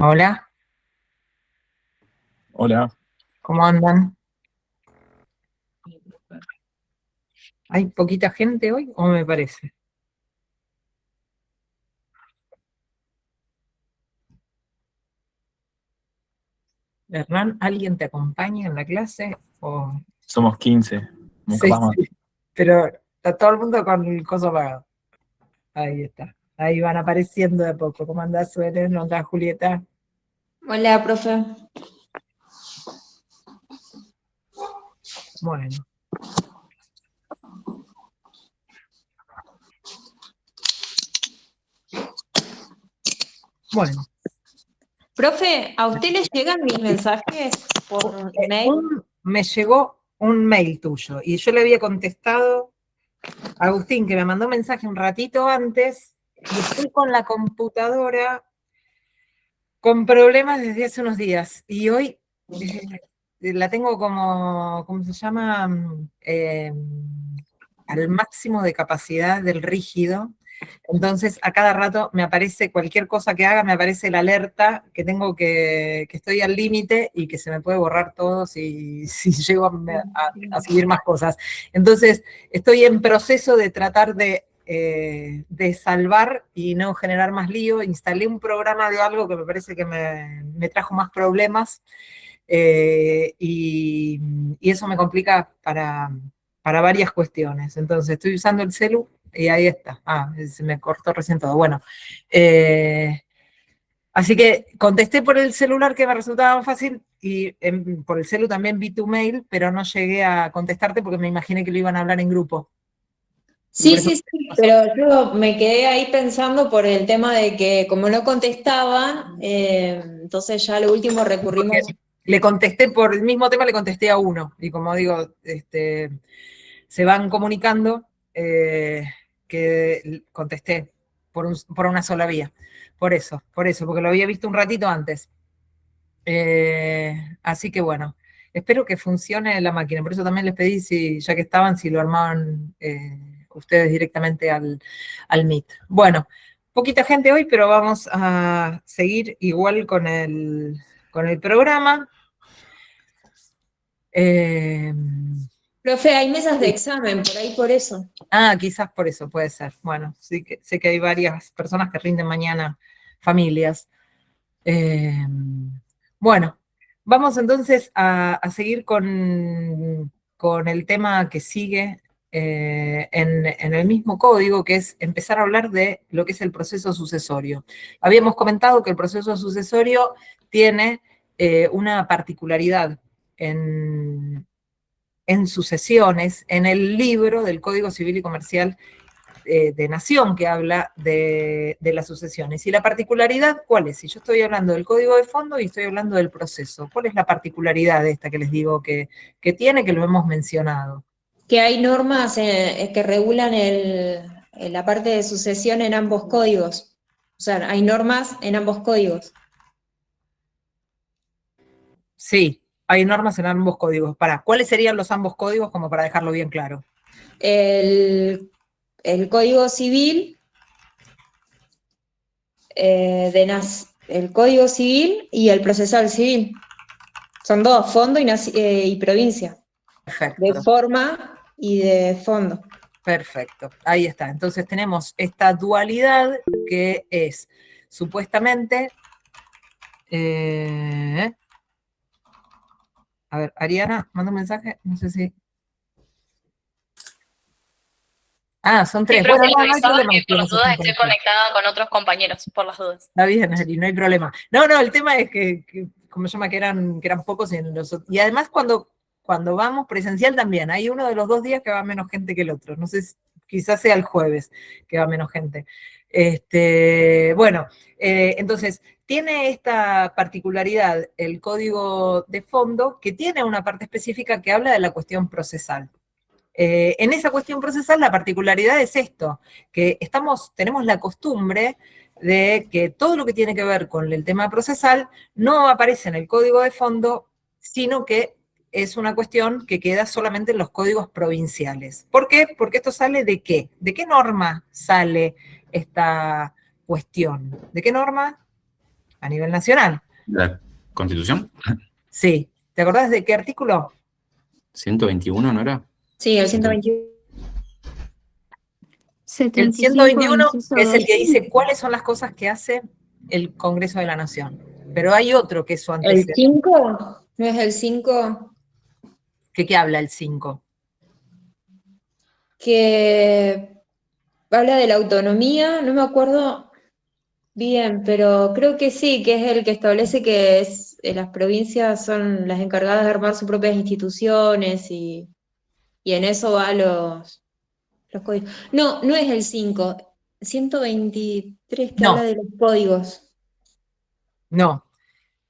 Hola, Hola. ¿cómo andan? ¿Hay poquita gente hoy o me parece? Hernán, ¿alguien te acompaña en la clase? Somos 15, como Sí, capaz más. sí, pero está todo el mundo con el coso apagado. Ahí está. Ahí van apareciendo de a poco. ¿Cómo andás, Suelen? ¿No andás, Julieta? Hola, profe. Bueno, bueno. Profe, ¿a usted le llegan mis mensajes por mail? Me llegó un mail tuyo y yo le había contestado a Agustín, que me mandó un mensaje un ratito antes, y estoy con la computadora con problemas desde hace unos días. Y hoy la tengo como, ¿cómo se llama? Al máximo de capacidad del rígido. Entonces, a cada rato me aparece cualquier cosa que haga, me aparece la alerta que tengo que estoy al límite y que se me puede borrar todo si llego a subir más cosas. Entonces, estoy en proceso de tratar de salvar y no generar más lío. Instalé un programa de algo que me parece que me trajo más problemas y eso me complica para varias cuestiones. Entonces, estoy usando el celu y ahí está. Se me cortó recién todo. Bueno, así que contesté por el celular que me resultaba más fácil y por el celu también vi tu mail, pero no llegué a contestarte porque me imaginé que lo iban a hablar en grupo. Y por Sí, eso sí, sí, pero yo me quedé ahí pensando por el tema de que como no contestaba, entonces ya lo último recurrimos. le contesté por el mismo tema, le contesté a uno. Y como digo, se van comunicando que contesté por una sola vía. Por eso, porque lo había visto un ratito antes. Así que bueno, espero que funcione la máquina. Por eso también les pedí, si, ya que estaban, si lo armaban ustedes directamente al Meet. Bueno, poquita gente hoy, pero vamos a seguir igual con el programa. Eh, Profe, hay mesas de examen, por ahí por eso. Quizás por eso puede ser. Bueno, sí que sé que hay varias personas que rinden mañana, familias. Eh, bueno, vamos entonces a seguir con el tema que sigue en el mismo código, que es empezar a hablar de lo que es el proceso sucesorio. Habíamos comentado que el proceso sucesorio tiene una particularidad en sucesiones, en el libro del Código Civil y Comercial de Nación que habla de las sucesiones. ¿Y la particularidad cuál es? Si yo estoy hablando del código de fondo y estoy hablando del proceso, ¿cuál es la particularidad de esta que les digo que tiene, que lo hemos mencionado? Que hay normas que regulan la parte de sucesión en ambos códigos. O sea, hay normas en ambos códigos. Sí, hay normas en ambos códigos. ¿Cuáles serían los ambos códigos como para dejarlo bien claro? El Código Civil el Código Civil y el Procesal Civil. Son dos, fondo y provincia, de Perfecto, forma y de fondo. perfecto. Ahí está. Entonces tenemos esta dualidad que es supuestamente... a ver, Ariana, manda un mensaje, no sé si... son Sí, tres. profe, Bueno, le no hay avisaba problema que que por no las se dudas estén estoy conectando. conectada con otros compañeros, por las dudas. Está bien, Ari, no hay problema. No, el tema es que como se llama, que eran pocos y además cuando vamos presencial también, hay uno de los 2 días que va menos gente que el otro. No sé, quizás sea el jueves que va menos gente. Bueno, entonces, tiene esta particularidad el código de fondo que tiene una parte específica que habla de la cuestión procesal. En esa cuestión procesal la particularidad es esto, que tenemos la costumbre de que todo lo que tiene que ver con el tema procesal no aparece en el código de fondo, sino que es una cuestión que queda solamente en los códigos provinciales. ¿Por qué? Porque esto sale de qué? ¿De qué norma sale esta cuestión? ¿De qué norma? a nivel nacional. ¿La Constitución? Sí. ¿Te acordás de qué artículo? 121, ¿no era? Sí, el 121. El 121 es el que dice cuáles son las cosas que hace el Congreso de la Nación. Pero hay otro que es su ¿El antecedente. 5? ¿No es el 5? ¿Qué habla el 5? Que habla de la autonomía, no me acuerdo bien, pero creo que sí, que es el que establece que las provincias son las encargadas de armar sus propias instituciones y en eso va los códigos. No, no es el 5, 123 que habla No, de los códigos. no.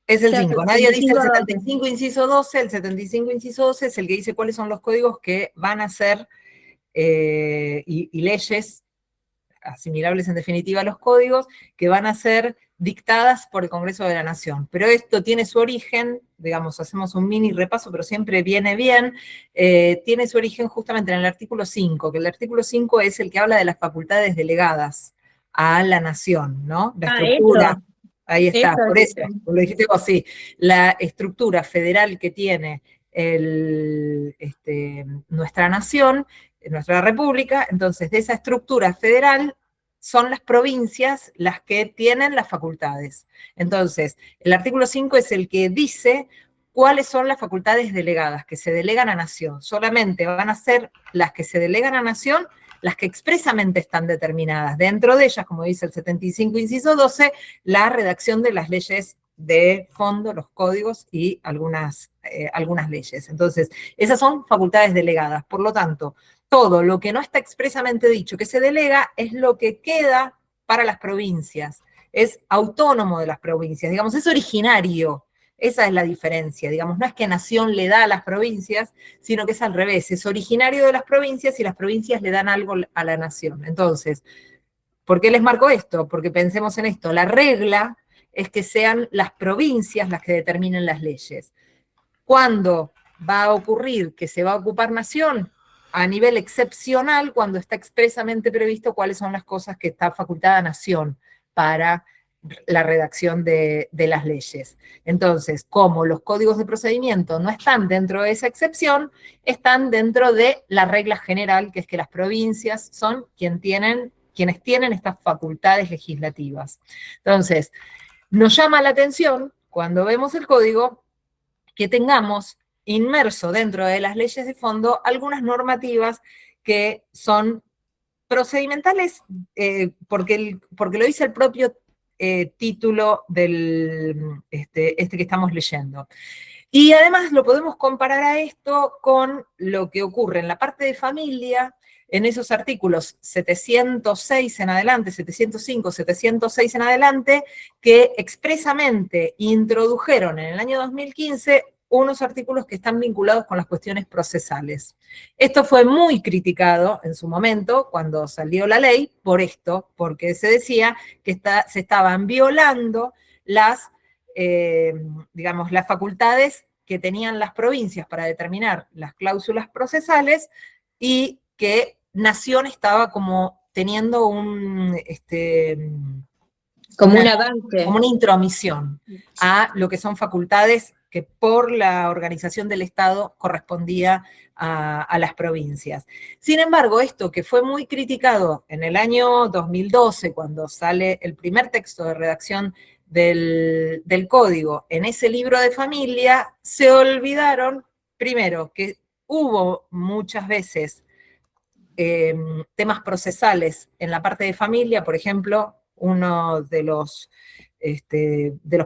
Es el Claro, 5. Nadie dice el 75 a 75 inciso 12. El 75 inciso 12 es el que dice cuáles son los códigos que van a ser y leyes asimilables en definitiva a los códigos que van a ser dictadas por el Congreso de la Nación. Pero esto tiene su origen, digamos, hacemos un mini repaso, pero siempre viene bien, tiene su origen justamente en el artículo 5, que el artículo 5 es el que habla de las facultades delegadas a la Nación, ¿no? La estructura. eso. Ahí está, Eso por es. eso, lo dijiste vos, sí, la estructura federal que tiene nuestra nación, nuestra república, entonces de esa estructura federal son las provincias las que tienen las facultades. Entonces, el artículo 5 es el que dice cuáles son las facultades delegadas, que se delegan a nación. Solamente van a ser las que se delegan a nación las que expresamente están determinadas. Dentro de ellas, como dice el 75, inciso 12, la redacción de las leyes de fondo, los códigos y algunas leyes. Entonces, esas son facultades delegadas. Por lo tanto, todo lo que no está expresamente dicho que se delega es lo que queda para las provincias. Es autónomo de las provincias, digamos, es originario. Esa es la diferencia, digamos, no es que Nación le da a las provincias, sino que es al revés, es originario de las provincias y las provincias le dan algo a la Nación. Entonces, ¿por qué les marco esto? Porque pensemos en esto, la regla es que sean las provincias las que determinen las leyes. ¿Cuándo va a ocurrir que se va a ocupar Nación? A nivel excepcional, cuando está expresamente previsto cuáles son las cosas que está facultada Nación para la redacción de las leyes. Entonces, como los códigos de procedimiento no están dentro de esa excepción, están dentro de la regla general, que es que las provincias son quienes tienen estas facultades legislativas. Entonces, nos llama la atención, cuando vemos el código, que tengamos inmerso dentro de las leyes de fondo algunas normativas que son procedimentales, porque lo dice el propio título del que estamos leyendo. Y además lo podemos comparar a esto con lo que ocurre en la parte de familia, en esos artículos 706 en adelante, 705, 706 en adelante, que expresamente introdujeron en el año 2015 unos artículos que están vinculados con las cuestiones procesales. Esto fue muy criticado en su momento, cuando salió la ley, por esto, porque se decía que se estaban violando las facultades que tenían las provincias para determinar las cláusulas procesales y que Nación estaba como teniendo como un avance. Como una intromisión a lo que son facultades que por la organización del Estado correspondía a las provincias. Sin embargo, esto que fue muy criticado en el año 2012, cuando sale el primer texto de redacción del código en ese libro de familia, se olvidaron, primero, que hubo muchas veces temas procesales en la parte de familia, por ejemplo, uno de los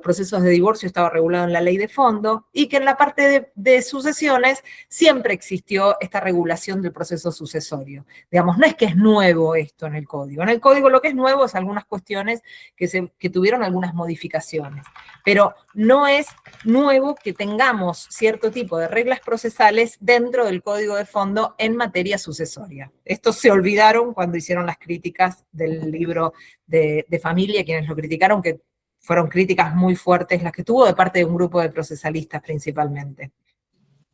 procesos de divorcio estaba regulado en la ley de fondo, y que en la parte de sucesiones siempre existió esta regulación del proceso sucesorio. Digamos, no es que es nuevo esto en el código. En el código lo que es nuevo es algunas cuestiones que tuvieron algunas modificaciones, pero no es nuevo que tengamos cierto tipo de reglas procesales dentro del código de fondo en materia sucesoria. Estos se olvidaron cuando hicieron las críticas del libro de familia, quienes lo criticaron, que fueron críticas muy fuertes las que tuvo de parte de un grupo de procesalistas principalmente.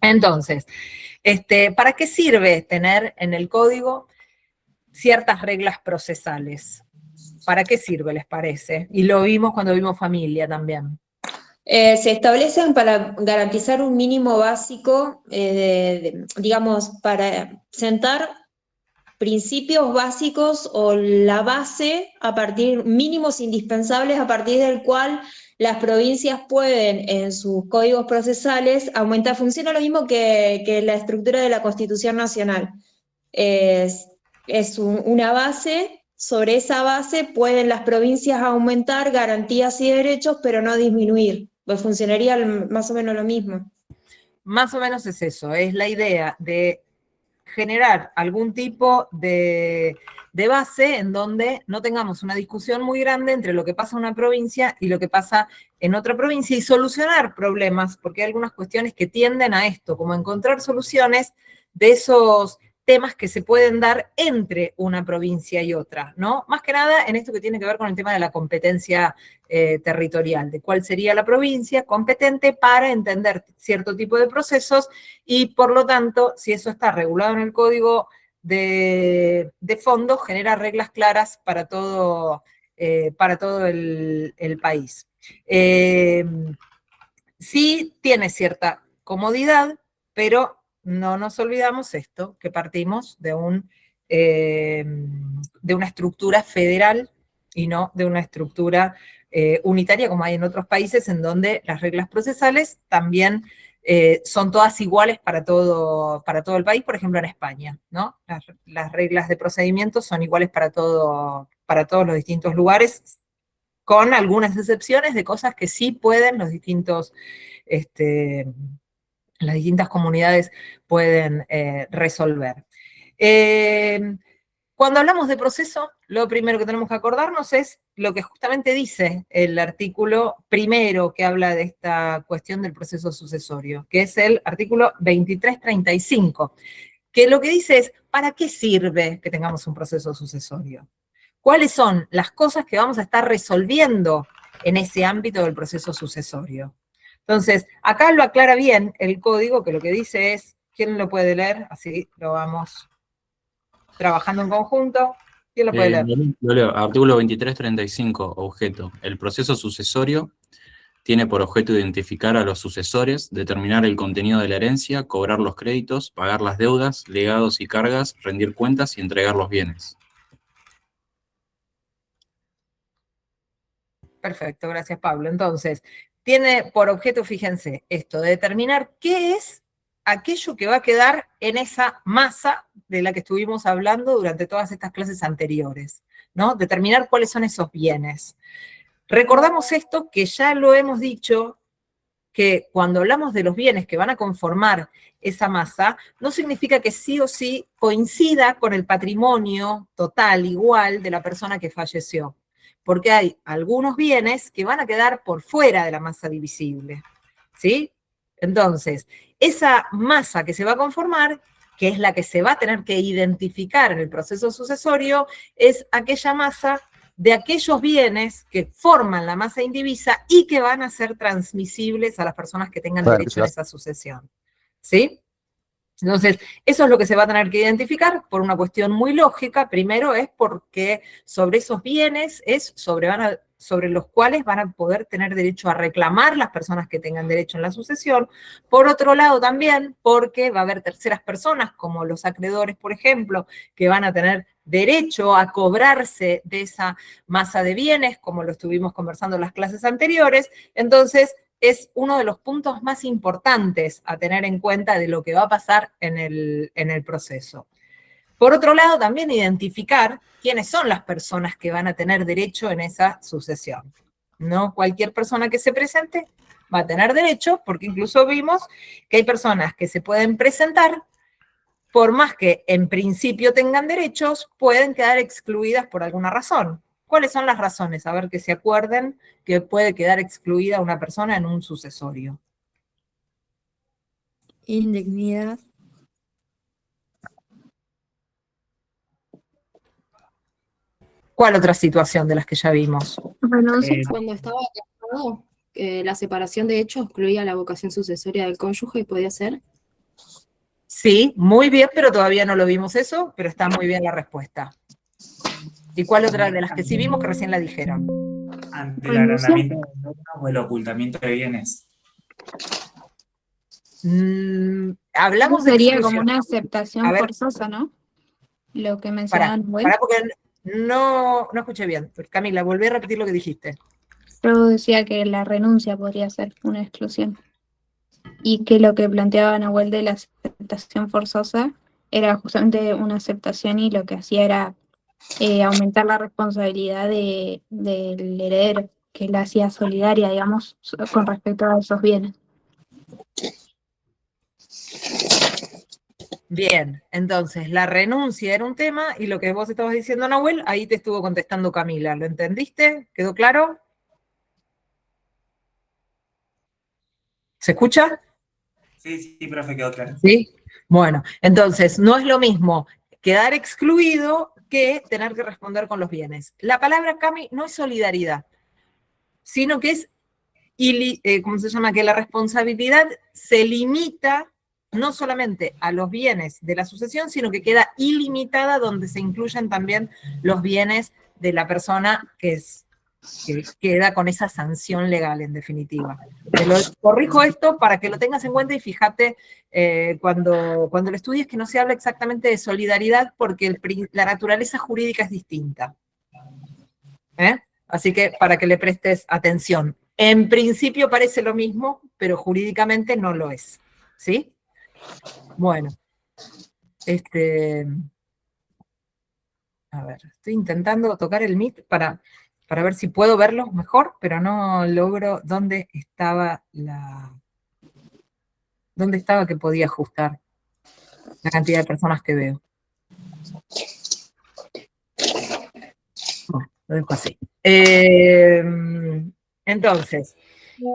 Entonces, ¿para qué sirve tener en el código ciertas reglas procesales? ¿Para qué sirve, les parece? Y lo vimos cuando vimos familia también. Se establecen para garantizar un mínimo básico, digamos, para sentar principios básicos o la base mínimos indispensables a partir del cual las provincias pueden en sus códigos procesales aumentar. Funciona lo mismo que la estructura de la Constitución Nacional. Es una base. Sobre esa base pueden las provincias aumentar garantías y derechos, pero no disminuir. Pues funcionaría más o menos lo mismo. Más o menos es eso, es la idea de generar algún tipo de base en donde no tengamos una discusión muy grande entre lo que pasa en una provincia y lo que pasa en otra provincia y solucionar problemas, porque hay algunas cuestiones que tienden a esto, como encontrar soluciones de esos temas que se pueden dar entre una provincia y otra, ¿no? Más que nada en esto que tiene que ver con el tema de la competencia territorial, de cuál sería la provincia competente para entender cierto tipo de procesos y, por lo tanto, si eso está regulado en el código de fondo, genera reglas claras para todo el país. Sí tiene cierta comodidad, pero no nos olvidamos esto, que partimos de una estructura federal y no de una estructura unitaria como hay en otros países en donde las reglas procesales también son todas iguales para todo el país, por ejemplo en España, ¿no? Las reglas de procedimiento son iguales para todos los distintos lugares, con algunas excepciones de cosas que sí pueden las distintas comunidades pueden resolver. Cuando hablamos de proceso, lo primero que tenemos que acordarnos es lo que justamente dice el artículo primero que habla de esta cuestión del proceso sucesorio, que es el artículo 2335, que lo que dice es, ¿para qué sirve que tengamos un proceso sucesorio? ¿Cuáles son las cosas que vamos a estar resolviendo en ese ámbito del proceso sucesorio? Entonces, acá lo aclara bien el código, que lo que dice es, ¿quién lo puede leer? Así lo vamos trabajando en conjunto. ¿Quién lo puede leer? Lo leo. Artículo 2335, objeto. El proceso sucesorio tiene por objeto identificar a los sucesores, determinar el contenido de la herencia, cobrar los créditos, pagar las deudas, legados y cargas, rendir cuentas y entregar los bienes. Perfecto, gracias Pablo. Entonces, tiene por objeto, fíjense, esto, de determinar qué es aquello que va a quedar en esa masa de la que estuvimos hablando durante todas estas clases anteriores, ¿no? Determinar cuáles son esos bienes. Recordamos esto que ya lo hemos dicho, que cuando hablamos de los bienes que van a conformar esa masa, no significa que sí o sí coincida con el patrimonio total igual de la persona que falleció, porque hay algunos bienes que van a quedar por fuera de la masa divisible, ¿sí? Entonces, esa masa que se va a conformar, que es la que se va a tener que identificar en el proceso sucesorio, es aquella masa de aquellos bienes que forman la masa indivisa y que van a ser transmisibles a las personas que tengan derecho a esa sucesión, ¿sí? Entonces, eso es lo que se va a tener que identificar por una cuestión muy lógica. Primero es porque sobre esos bienes es sobre los cuales van a poder tener derecho a reclamar las personas que tengan derecho en la sucesión. Por otro lado también porque va a haber terceras personas, como los acreedores, por ejemplo, que van a tener derecho a cobrarse de esa masa de bienes, como lo estuvimos conversando en las clases anteriores. Entonces, es uno de los puntos más importantes a tener en cuenta de lo que va a pasar en el proceso. Por otro lado, también identificar quiénes son las personas que van a tener derecho en esa sucesión. No cualquier persona que se presente va a tener derecho, porque incluso vimos que hay personas que se pueden presentar, por más que en principio tengan derechos, pueden quedar excluidas por alguna razón. ¿Cuáles son las razones? A ver, que se acuerden que puede quedar excluida una persona en un sucesorio. Indignidad. ¿Cuál otra situación de las que ya vimos? Bueno, cuando estaba casado, la separación de hechos excluía la vocación sucesoria del cónyuge y podía ser. Sí, muy bien, pero todavía no lo vimos eso, pero está muy bien la respuesta. ¿Y cuál otra de las que sí vimos que recién la dijeron? Ante el agrandamiento de normas o el ocultamiento de bienes. Hablamos de Sería como exclusión. una A aceptación ver. forzosa, ¿no? Lo que Pará, mencionaba Nahuel. pará porque no escuché bien. Camila, volví a repetir lo que dijiste. Yo decía que la renuncia podría ser una exclusión. Y que lo que planteaba Nahuel de la aceptación forzosa era justamente una aceptación y lo que hacía era aumentar la responsabilidad del heredero, que la hacía solidaria, digamos, con respecto a esos bienes. Bien, entonces la renuncia era un tema y lo que vos estabas diciendo, Nahuel, ahí te estuvo contestando Camila. ¿Lo entendiste? ¿Quedó claro? ¿Se escucha? Sí, profe, quedó claro. Sí. Bueno, entonces no es lo mismo quedar excluido que tener que responder con los bienes. La palabra, Cami, no es solidaridad, sino que es, ¿cómo se llama? Que la responsabilidad se limita no solamente a los bienes de la sucesión, sino que queda ilimitada donde se incluyen también los bienes de la persona que queda con esa sanción legal, en definitiva. Te lo corrijo esto para que lo tengas en cuenta y fíjate cuando lo estudies que no se habla exactamente de solidaridad porque la naturaleza jurídica es distinta. Así que para que le prestes atención. En principio parece lo mismo, pero jurídicamente no lo es. ¿Sí? Bueno. A ver, estoy intentando tocar el Meet para ver si puedo verlos mejor, pero no logro dónde estaba que podía ajustar la cantidad de personas que veo. Bueno, lo dejo así. Entonces,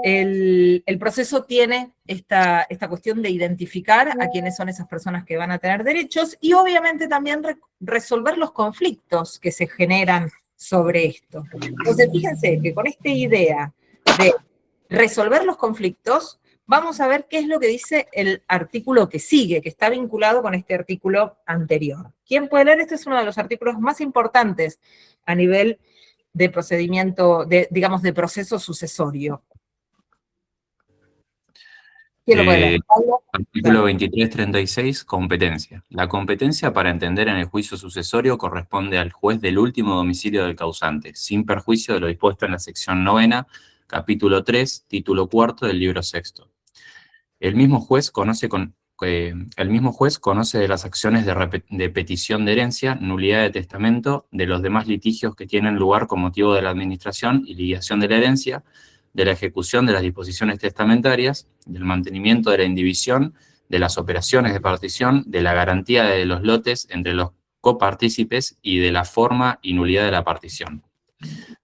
el proceso tiene esta cuestión de identificar a quiénes son esas personas que van a tener derechos y obviamente también resolver los conflictos que se generan sobre esto. Entonces, fíjense que con esta idea de resolver los conflictos, vamos a ver qué es lo que dice el artículo que sigue, que está vinculado con este artículo anterior. ¿Quién puede leer? Este es uno de los artículos más importantes a nivel de procedimiento, digamos, de proceso sucesorio. ¿Quién lo puede leer? ¿Pablo? Artículo 2336, competencia. La competencia para entender en el juicio sucesorio corresponde al juez del último domicilio del causante, sin perjuicio de lo dispuesto en la sección 9, capítulo 3, título 4 del libro 6. El mismo juez conoce de las acciones de petición de herencia, nulidad de testamento, de los demás litigios que tienen lugar con motivo de la administración y liquidación de la herencia, de la ejecución de las disposiciones testamentarias, del mantenimiento de la indivisión, de las operaciones de partición, de la garantía de los lotes entre los copartícipes y de la forma y nulidad de la partición.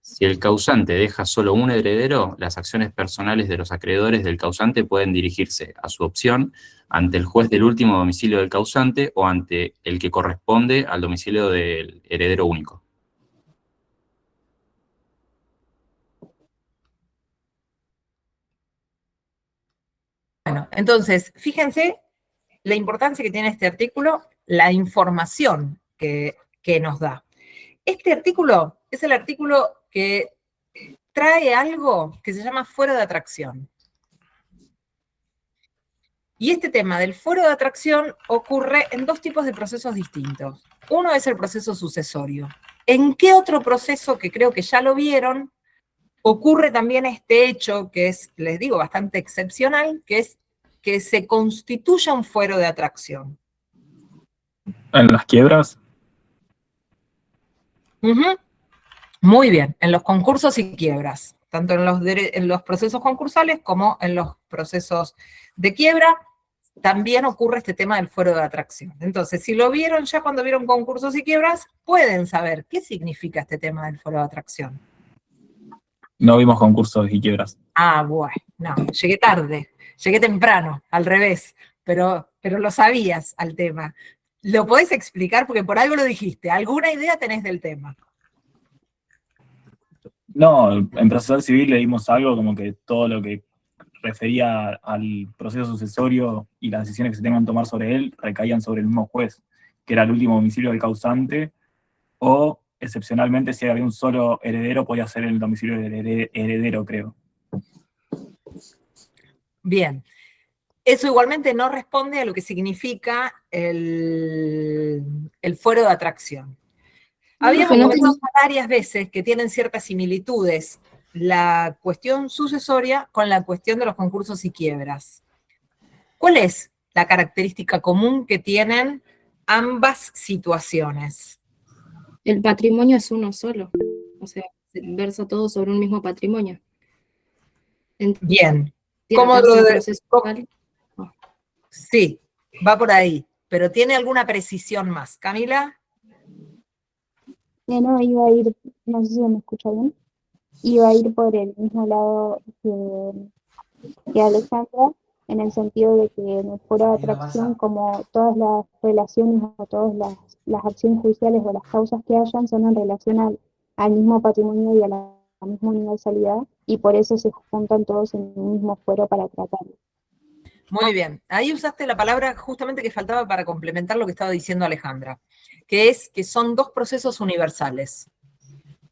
Si el causante deja solo un heredero, las acciones personales de los acreedores del causante pueden dirigirse a su opción ante el juez del último domicilio del causante o ante el que corresponde al domicilio del heredero único. Bueno, entonces, fíjense la importancia que tiene este artículo, la información que nos da. Este artículo es el artículo que trae algo que se llama fuero de atracción. Y este tema del fuero de atracción ocurre en dos tipos de procesos distintos. Uno es el proceso sucesorio. ¿En qué otro proceso, que creo que ya lo vieron, ocurre también este hecho que es, les digo, bastante excepcional, que es que se constituya un fuero de atracción? En las quiebras, Muy bien, en los concursos y quiebras, tanto en los procesos concursales como en los procesos de quiebra, también ocurre este tema del fuero de atracción. Entonces, si lo vieron ya cuando vieron concursos y quiebras, pueden saber qué significa este tema del fuero de atracción. no vimos concursos y quiebras. Ah, bueno, no, llegué tarde, llegué temprano, al revés, pero lo sabías al tema. ¿Lo podés explicar? Porque por algo lo dijiste. ¿Alguna idea tenés del tema? No, en procesal civil leímos algo como que todo lo que refería al proceso sucesorio y las decisiones que se tengan que tomar sobre él recaían sobre el mismo juez, que era el último domicilio del causante, o excepcionalmente, si había un solo heredero, podía ser el domicilio del heredero, creo. Bien. Eso igualmente no responde a lo que significa el fuero de atracción. Habíamos Profe, no comentado varias veces que tienen ciertas similitudes la cuestión sucesoria con la cuestión de los concursos y quiebras. ¿Cuál es la característica común que tienen ambas situaciones? El patrimonio es uno solo, o sea, se versa todo sobre un mismo patrimonio. Bien. Tiene ¿Cómo que darse lo un de- proceso cómo- legal. Sí, va por ahí, pero ¿tiene alguna precisión más? Camila. No, iba a ir, no sé si me escucha bien, iba a ir por el mismo lado que Alejandra, en el sentido de que en el foro de atracción, como todas las relaciones o todas las acciones judiciales o las causas que hayan son en relación al mismo patrimonio y a la misma universalidad, y por eso se juntan todos en un mismo foro para tratarlo. Muy bien. Ahí usaste la palabra justamente que faltaba para complementar lo que estaba diciendo Alejandra, que es que son dos procesos universales,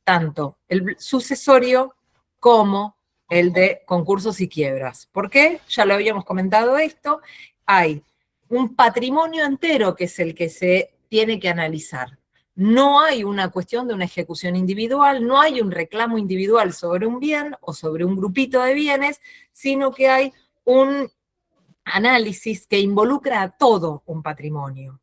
tanto el sucesorio como el de concursos y quiebras. ¿Por qué? Ya lo habíamos comentado esto. Hay un patrimonio entero que es el que se tiene que analizar. No hay una cuestión de una ejecución individual, no hay un reclamo individual sobre un bien o sobre un grupito de bienes, sino que hay un análisis que involucra a todo un patrimonio.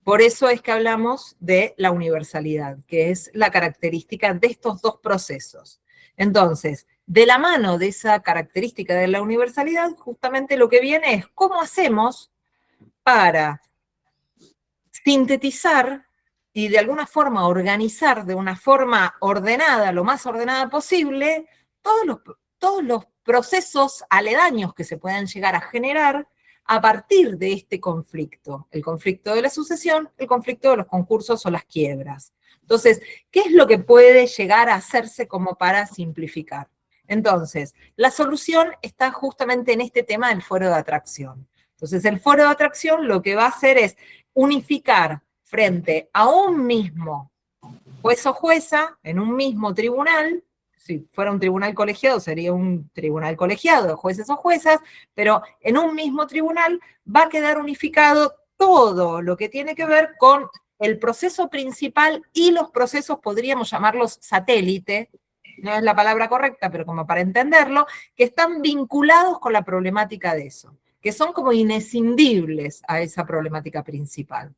Por eso es que hablamos de la universalidad, que es la característica de estos dos procesos. Entonces, de la mano de esa característica de la universalidad, justamente lo que viene es cómo hacemos para sintetizar y de alguna forma organizar de una forma ordenada, lo más ordenada posible, todos los procesos aledaños que se puedan llegar a generar a partir de este conflicto, el conflicto de la sucesión, el conflicto de los concursos o las quiebras. Entonces, ¿qué es lo que puede llegar a hacerse como para simplificar? Entonces, la solución está justamente en este tema del fuero de atracción. Entonces, el fuero de atracción lo que va a hacer es unificar frente a un mismo juez o jueza, en un mismo tribunal. Si fuera un tribunal colegiado, sería un tribunal colegiado de jueces o juezas, pero en un mismo tribunal va a quedar unificado todo lo que tiene que ver con el proceso principal y los procesos, podríamos llamarlos satélite, no es la palabra correcta, pero como para entenderlo, que están vinculados con la problemática de eso, que son como inescindibles a esa problemática principal.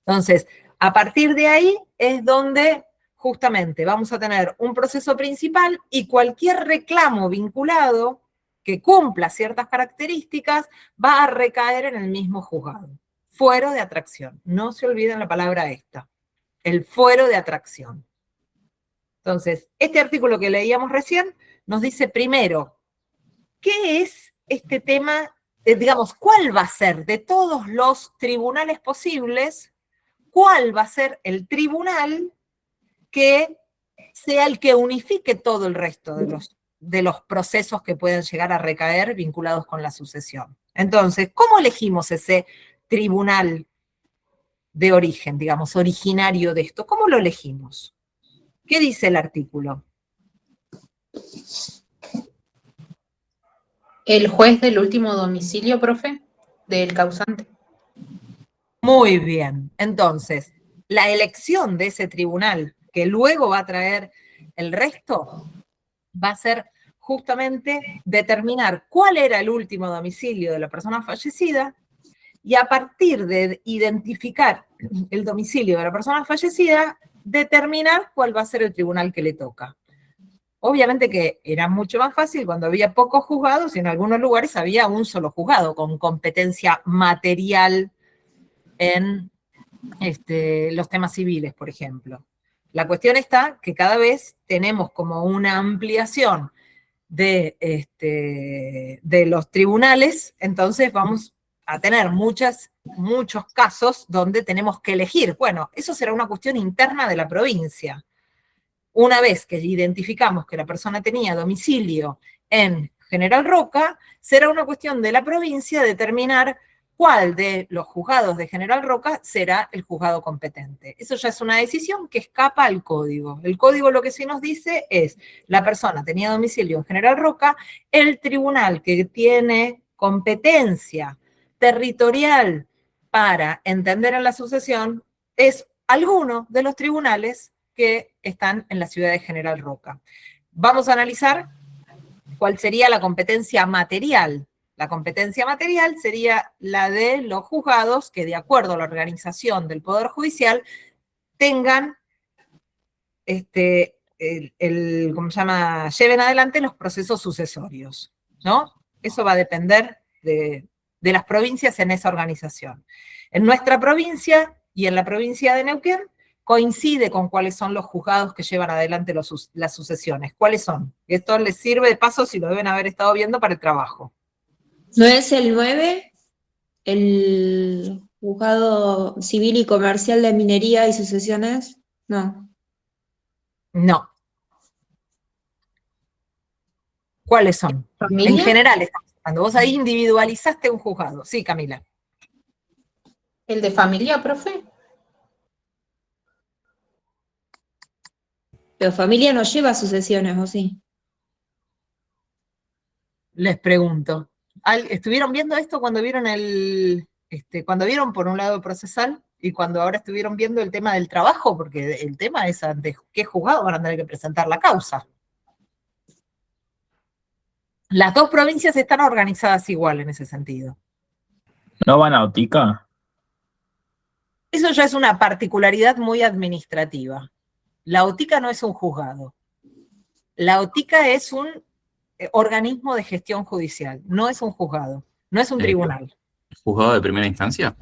Entonces, a partir de ahí es donde justamente vamos a tener un proceso principal y cualquier reclamo vinculado que cumpla ciertas características va a recaer en el mismo juzgado. Fuero de atracción. No se olviden la palabra esta. El fuero de atracción. Entonces, este artículo que leíamos recién nos dice primero, ¿qué es este tema? Digamos, ¿cuál va a ser de todos los tribunales posibles? ¿Cuál va a ser el tribunal que sea el que unifique todo el resto de los procesos que pueden llegar a recaer vinculados con la sucesión? Entonces, ¿cómo elegimos ese tribunal de origen, digamos, originario de esto? ¿Cómo lo elegimos? ¿Qué dice el artículo? El juez del último domicilio, profe, del causante. Muy bien. Entonces, la elección de ese tribunal que luego va a traer el resto va a ser justamente determinar cuál era el último domicilio de la persona fallecida y a partir de identificar el domicilio de la persona fallecida, determinar cuál va a ser el tribunal que le toca. Obviamente que era mucho más fácil cuando había pocos juzgados y en algunos lugares había un solo juzgado con competencia material en los temas civiles, por ejemplo. La cuestión está que cada vez tenemos como una ampliación de los tribunales, entonces vamos a tener muchos casos donde tenemos que elegir. Bueno, eso será una cuestión interna de la provincia. Una vez que identificamos que la persona tenía domicilio en General Roca, será una cuestión de la provincia determinar cuál de los juzgados de General Roca será el juzgado competente. Eso ya es una decisión que escapa al código. El código lo que sí nos dice es, la persona tenía domicilio en General Roca, el tribunal que tiene competencia territorial para entender en la sucesión es alguno de los tribunales que están en la ciudad de General Roca. Vamos a analizar cuál sería la competencia material. La competencia material sería la de los juzgados que, de acuerdo a la organización del Poder Judicial, tengan, ¿cómo se llama?, lleven adelante los procesos sucesorios, ¿no? Eso va a depender de las provincias en esa organización. En nuestra provincia y en la provincia de Neuquén coincide con cuáles son los juzgados que llevan adelante las sucesiones. ¿Cuáles son? Esto les sirve de paso si lo deben haber estado viendo para el trabajo. ¿No es el 9, el juzgado civil y comercial de minería y sucesiones? No. No. ¿Cuáles son? En ¿Familia? general estamos hablando. Vos ahí individualizaste un juzgado. Sí, Camila. ¿El de familia, profe? Pero familia no lleva sucesiones, ¿o sí? Les pregunto. ¿Estuvieron viendo esto cuando vieron cuando vieron por un lado procesal y cuando ahora estuvieron viendo el tema del trabajo? Porque el tema es ante qué juzgado van a tener que presentar la causa. Las dos provincias están organizadas igual en ese sentido. ¿No van a OTICA? Eso ya es una particularidad muy administrativa. La OTICA no es un juzgado. La OTICA es un organismo de gestión judicial, no es un juzgado, no es un tribunal. ¿Juzgado de primera instancia?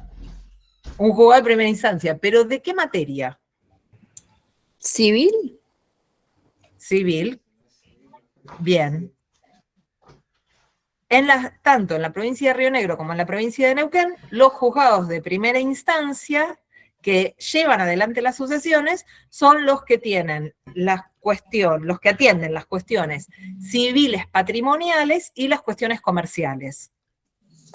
Un juzgado de primera instancia, pero ¿de qué materia? ¿Civil? Civil. Bien. Tanto en la provincia de Río Negro como en la provincia de Neuquén, los juzgados de primera instancia que llevan adelante las sucesiones son los que tienen los que atienden las cuestiones civiles patrimoniales y las cuestiones comerciales.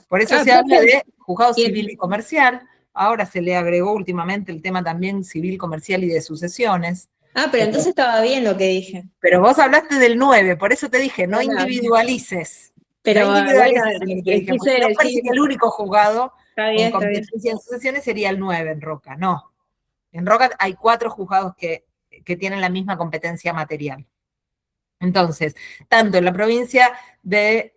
Por eso se habla de juzgado civil y comercial. Ahora se le agregó últimamente el tema también civil, comercial y de sucesiones. Ah, pero entonces estaba bien lo que dije. Pero vos hablaste del 9, por eso te dije, no Bueno. individualices. Pero No individualices bueno, lo que te dije, porque quise no parece decir- que el único juzgado Está bien, con está bien. competencia en sucesiones sería el 9 en Roca. No. En Roca hay 4 juzgados que tienen la misma competencia material. Entonces, tanto en la provincia de,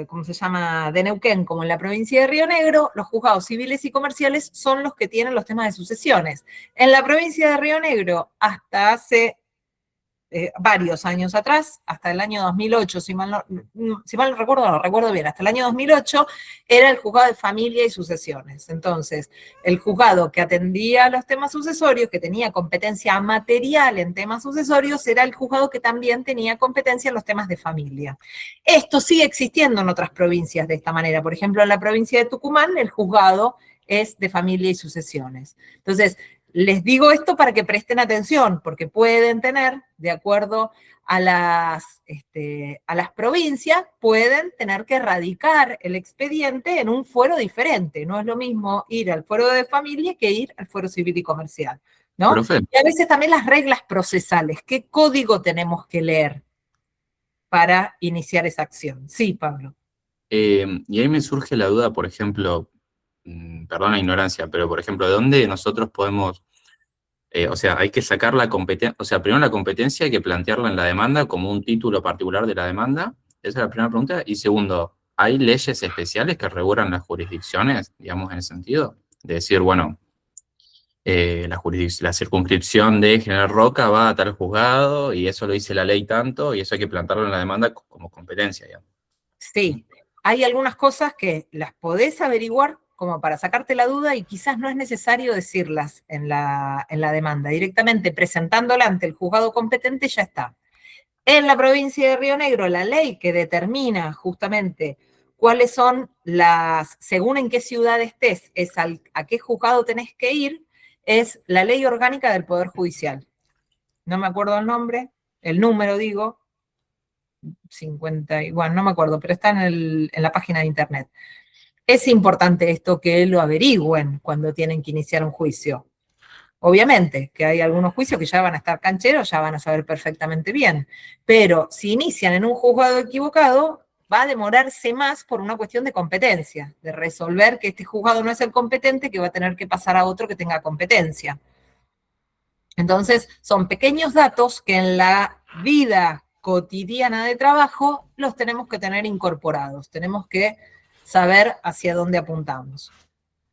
¿cómo se llama?, de Neuquén, como en la provincia de Río Negro, los juzgados civiles y comerciales son los que tienen los temas de sucesiones. En la provincia de Río Negro, hasta hace varios años atrás, hasta el año 2008, si mal no recuerdo, no recuerdo bien, hasta el año 2008 era el juzgado de familia y sucesiones. Entonces, el juzgado que atendía los temas sucesorios, que tenía competencia material en temas sucesorios, era el juzgado que también tenía competencia en los temas de familia. Esto sigue existiendo en otras provincias de esta manera. Por ejemplo, en la provincia de Tucumán, el juzgado es de familia y sucesiones. Entonces, les digo esto para que presten atención, porque pueden tener, de acuerdo a las provincias, pueden tener que radicar el expediente en un fuero diferente. No es lo mismo ir al fuero de familia que ir al fuero civil y comercial, ¿no? Profe. Y a veces también las reglas procesales. ¿Qué código tenemos que leer para iniciar esa acción? Sí, Pablo. Y ahí me surge la duda, por ejemplo, perdón la ignorancia, pero por ejemplo, ¿de dónde nosotros podemos, o sea, hay que sacar la competencia, o sea, primero la competencia hay que plantearla en la demanda como un título particular de la demanda? Esa es la primera pregunta. Y segundo, ¿hay leyes especiales que regulan las jurisdicciones, digamos, en ese sentido? De decir, bueno, la circunscripción de General Roca va a tal juzgado y eso lo dice la ley tanto y eso hay que plantearlo en la demanda como competencia, digamos. Sí, hay algunas cosas que las podés averiguar como para sacarte la duda y quizás no es necesario decirlas en la demanda. Directamente presentándola ante el juzgado competente ya está. En la provincia de Río Negro, la ley que determina justamente cuáles son según en qué ciudad estés, a qué juzgado tenés que ir, es la Ley Orgánica del Poder Judicial. No me acuerdo el nombre, el número digo, 50, bueno, no me acuerdo, pero está en la página de internet. es importante esto que lo averigüen cuando tienen que iniciar un juicio. Obviamente que hay algunos juicios que ya van a estar cancheros, ya van a saber perfectamente bien, pero si inician en un juzgado equivocado, va a demorarse más por una cuestión de competencia, de resolver que este juzgado no es el competente, que va a tener que pasar a otro que tenga competencia. Entonces, son pequeños datos que en la vida cotidiana de trabajo los tenemos que tener incorporados, tenemos que saber hacia dónde apuntamos.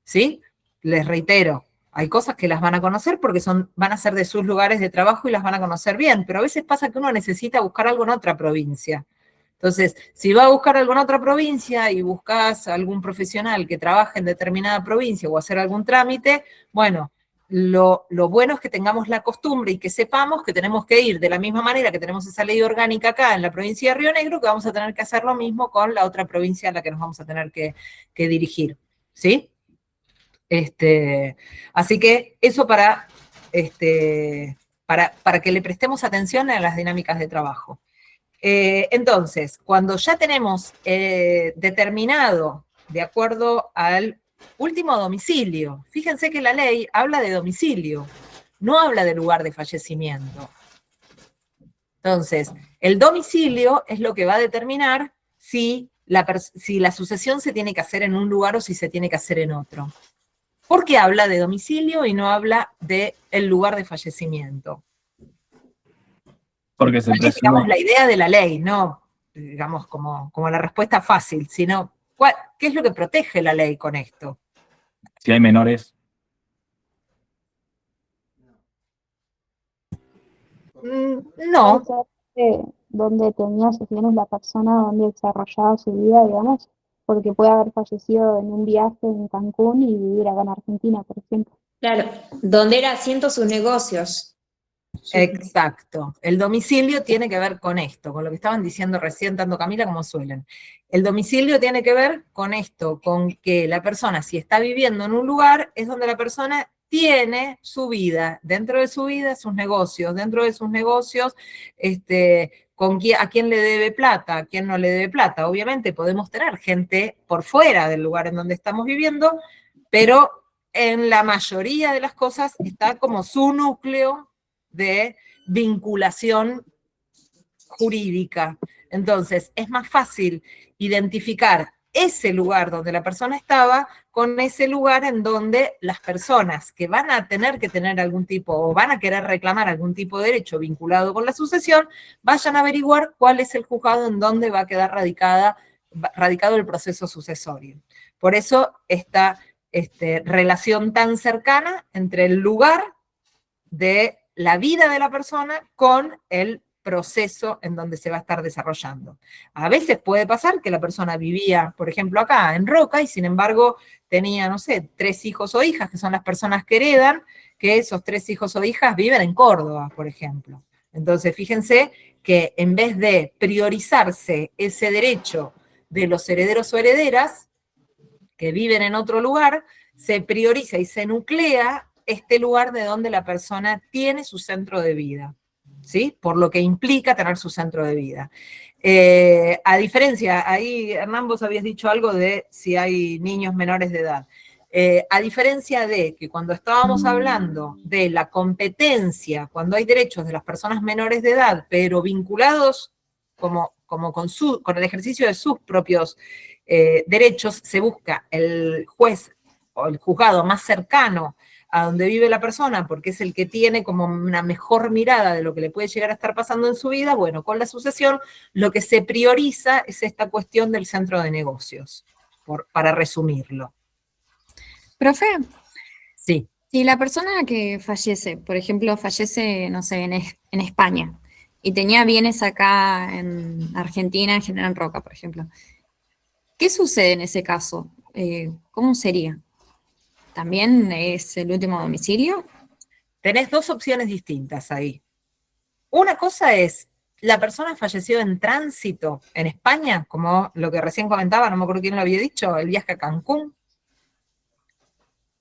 ¿Sí? Les reitero, hay cosas que las van a conocer porque van a ser de sus lugares de trabajo y las van a conocer bien, pero a veces pasa que uno necesita buscar algo en otra provincia. Entonces, si va a buscar algo en otra provincia y buscas algún profesional que trabaje en determinada provincia o hacer algún trámite, bueno, lo bueno es que tengamos la costumbre y que sepamos que tenemos que ir de la misma manera que tenemos esa ley orgánica acá en la provincia de Río Negro, que vamos a tener que hacer lo mismo con la otra provincia a la que nos vamos a tener que dirigir. ¿Sí? Así que eso para que le prestemos atención a las dinámicas de trabajo. Entonces, cuando ya tenemos determinado, de acuerdo al último domicilio, fíjense que la ley habla de domicilio, no habla de lugar de fallecimiento. Entonces, el domicilio es lo que va a determinar si la sucesión se tiene que hacer en un lugar o si se tiene que hacer en otro. ¿Por qué habla de domicilio y no habla del lugar de fallecimiento? Porque se ¿Cuál es, presume, digamos, la idea de la ley? No, digamos, como la respuesta fácil, sino ¿qué es lo que protege la ley con esto? si hay menores, No, Donde tenía sesiones la persona, donde desarrollaba su vida, digamos, porque puede haber fallecido en un viaje en Cancún y vivir acá en Argentina, por ejemplo. Claro, donde era asiento sus negocios. exacto. El domicilio tiene que ver con esto, con lo que estaban diciendo recién tanto Camila como Suelen. El domicilio tiene que ver con esto, con que la persona, si está viviendo en un lugar, es donde la persona tiene su vida, dentro de su vida sus negocios, dentro de sus negocios, a quién le debe plata, a quién no le debe plata. Obviamente podemos tener gente por fuera del lugar en donde estamos viviendo, pero en la mayoría de las cosas está como su núcleo de vinculación jurídica. Entonces, es más fácil identificar ese lugar donde la persona estaba con ese lugar en donde las personas que van a tener que tener algún tipo o van a querer reclamar algún tipo de derecho vinculado con la sucesión, vayan a averiguar cuál es el juzgado en donde va a quedar radicado el proceso sucesorio. Por eso esta relación tan cercana entre el lugar de la vida de la persona con el proceso en donde se va a estar desarrollando. A veces puede pasar que la persona vivía, por ejemplo, acá en Roca y sin embargo tenía, no sé, 3 hijos o hijas, que son las personas que heredan, que esos 3 hijos o hijas viven en Córdoba, por ejemplo. Entonces, fíjense que en vez de priorizarse ese derecho de los herederos o herederas que viven en otro lugar, se prioriza y se nuclea este lugar de donde la persona tiene su centro de vida, ¿sí? Por lo que implica tener su centro de vida. A diferencia, ahí Hernán, vos habías dicho algo de si hay niños menores de edad. A diferencia de que cuando estábamos hablando de la competencia, cuando hay derechos de las personas menores de edad, pero vinculados como con el ejercicio de sus propios derechos, se busca el juez o el juzgado más cercano a donde vive la persona, porque es el que tiene como una mejor mirada de lo que le puede llegar a estar pasando en su vida. Bueno, con la sucesión lo que se prioriza es esta cuestión del centro de negocios, para resumirlo. Profe, Sí. si la persona que fallece, por ejemplo, fallece, no sé, en España, y tenía bienes acá en Argentina, en General Roca, por ejemplo, ¿qué sucede en ese caso? ¿Cómo sería? ¿También es el último domicilio? Tenés 2 opciones distintas ahí. Una cosa es, la persona falleció en tránsito en España, como lo que recién comentaba, no me acuerdo quién lo había dicho, el viaje a Cancún.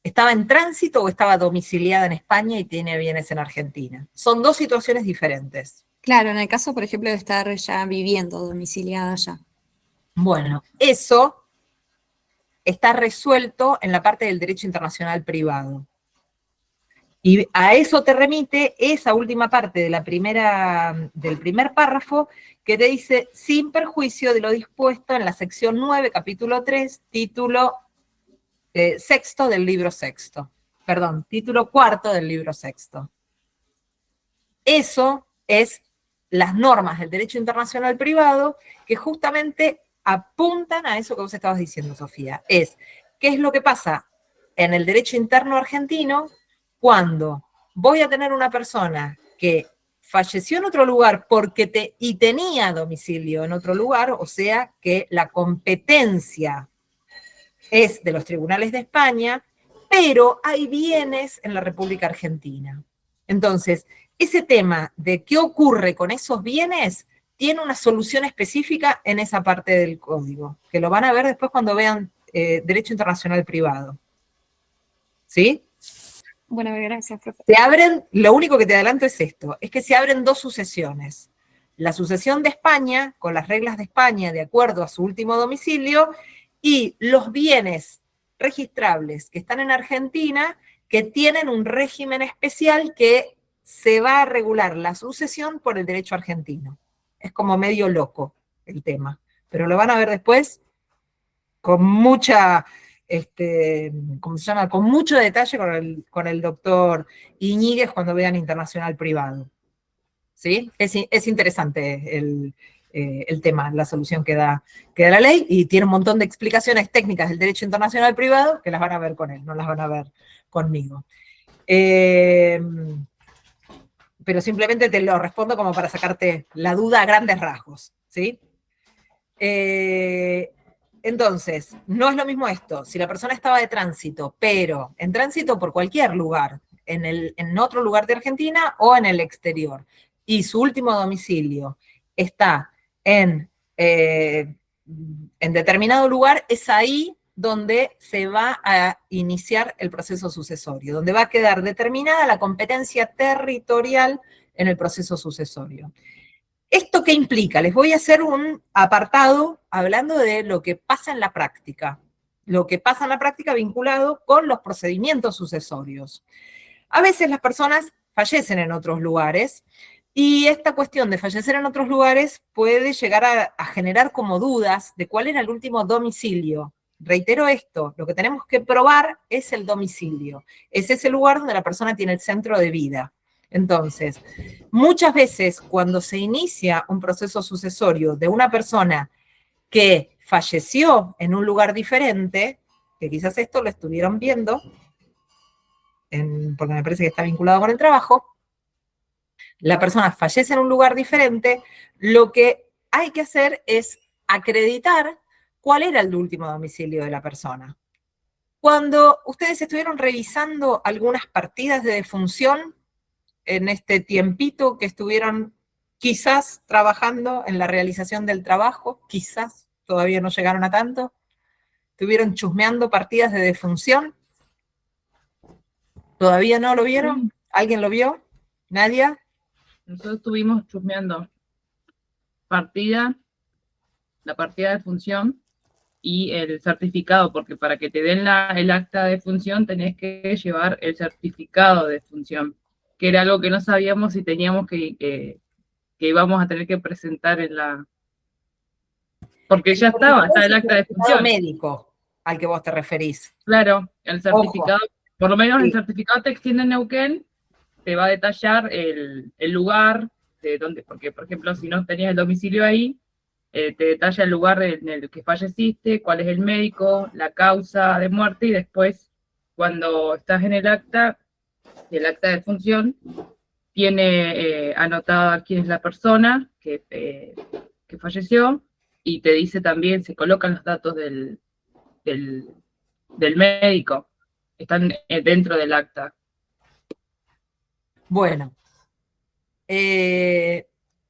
¿Estaba en tránsito o estaba domiciliada en España y tiene bienes en Argentina? Son 2 situaciones diferentes. Claro, en el caso, por ejemplo, de estar ya viviendo domiciliada allá. Bueno, eso está resuelto en la parte del derecho internacional privado. Y a eso te remite esa última parte de del primer párrafo, que te dice, sin perjuicio de lo dispuesto en la sección 9, capítulo 3, título sexto del libro sexto. Perdón, título cuarto del libro sexto. Eso es las normas del derecho internacional privado que justamente apuntan a eso que vos estabas diciendo, Sofía. ¿Qué es lo que pasa en el derecho interno argentino cuando voy a tener una persona que falleció en otro lugar y tenía domicilio en otro lugar, o sea que la competencia es de los tribunales de España, pero hay bienes en la República Argentina? Entonces, ese tema de qué ocurre con esos bienes tiene una solución específica en esa parte del código, que lo van a ver después cuando vean Derecho Internacional Privado. ¿Sí? Bueno, gracias, profe. Se abren, lo único que te adelanto es esto, es que se abren dos sucesiones. La sucesión de España, con las reglas de España de acuerdo a su último domicilio, y los bienes registrables que están en Argentina, que tienen un régimen especial que se va a regular la sucesión por el derecho argentino. Es como medio loco el tema, pero lo van a ver después con mucha, ¿cómo se llama? Con mucho detalle con el doctor Iñiguez cuando vean Internacional Privado. ¿Sí? Es interesante el tema, la solución que da la ley, y tiene un montón de explicaciones técnicas del derecho internacional privado que las van a ver con él, no las van a ver conmigo. Pero simplemente te lo respondo como para sacarte la duda a grandes rasgos, ¿sí? Entonces, no es lo mismo esto, si la persona estaba de tránsito, pero en tránsito por cualquier lugar, en otro lugar de Argentina o en el exterior, y su último domicilio está en determinado lugar, es ahí donde se va a iniciar el proceso sucesorio, donde va a quedar determinada la competencia territorial en el proceso sucesorio. ¿Esto qué implica? Les voy a hacer un apartado hablando de lo que pasa en la práctica. Lo que pasa en la práctica vinculado con los procedimientos sucesorios. A veces las personas fallecen en otros lugares, y esta cuestión de fallecer en otros lugares puede llegar a generar como dudas de cuál era el último domicilio. Reitero esto, lo que tenemos que probar es el domicilio. Es ese lugar donde la persona tiene el centro de vida. Entonces, muchas veces cuando se inicia un proceso sucesorio de una persona que falleció en un lugar diferente, que quizás esto lo estuvieron viendo, porque me parece que está vinculado con el trabajo, la persona fallece en un lugar diferente, lo que hay que hacer es acreditar cuál era el último domicilio de la persona. Cuando ustedes estuvieron revisando algunas partidas de defunción, en este tiempito que estuvieron quizás trabajando en la realización del trabajo, quizás todavía no llegaron a tanto, estuvieron chusmeando partidas de defunción, ¿todavía no lo vieron? ¿Alguien lo vio? ¿Nadie? Nosotros estuvimos chusmeando la partida de función y el certificado, porque para que te den el acta de función tenés que llevar el certificado de función, que era algo que no sabíamos si teníamos que íbamos a tener que presentar en la... Porque ya está el acta de función. Médico al que vos te referís. Claro, el certificado, Ojo. por lo menos sí. El certificado textil de Neuquén te va a detallar el lugar de donde, porque por ejemplo si no tenías el domicilio ahí, te detalla el lugar en el que falleciste, cuál es el médico, la causa de muerte, y después cuando estás en el acta de función, tiene anotada quién es la persona que falleció, y te dice también, se colocan los datos del médico, están dentro del acta. Bueno,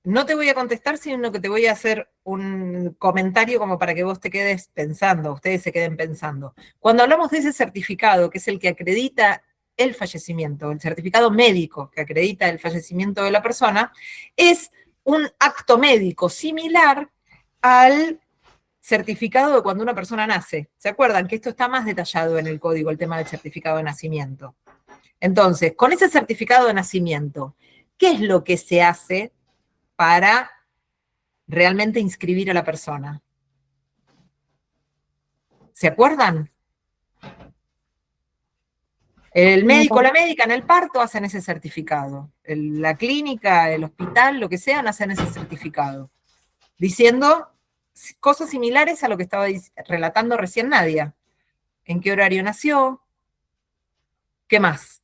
no te voy a contestar, sino que te voy a hacer un comentario como para que vos te quedes pensando, ustedes se queden pensando. Cuando hablamos de ese certificado, que es el que acredita el fallecimiento, el certificado médico que acredita el fallecimiento de la persona, es un acto médico similar al certificado de cuando una persona nace. ¿Se acuerdan que esto está más detallado en el código, el tema del certificado de nacimiento? Entonces, con ese certificado de nacimiento, ¿qué es lo que se hace para realmente inscribir a la persona? ¿Se acuerdan? El médico o la médica en el parto hacen ese certificado. La clínica, el hospital, lo que sean, hacen ese certificado. Diciendo cosas similares a lo que estaba relatando recién Nadia. ¿En qué horario nació? ¿Qué más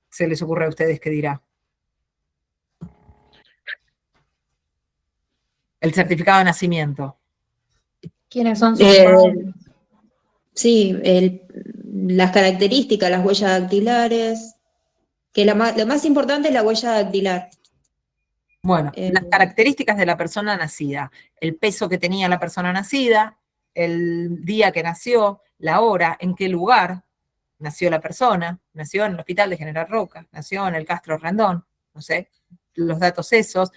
se les ocurre a ustedes que dirá? El certificado de nacimiento. ¿Quiénes son sus Eh, padres? sí, las características, las huellas dactilares, que lo más importante es la huella dactilar. Bueno, las características de la persona nacida, el peso que tenía la persona nacida, el día que nació, la hora, en qué lugar nació la persona, nació en el hospital de General Roca, nació en el Castro Rendón, no sé, los datos esos,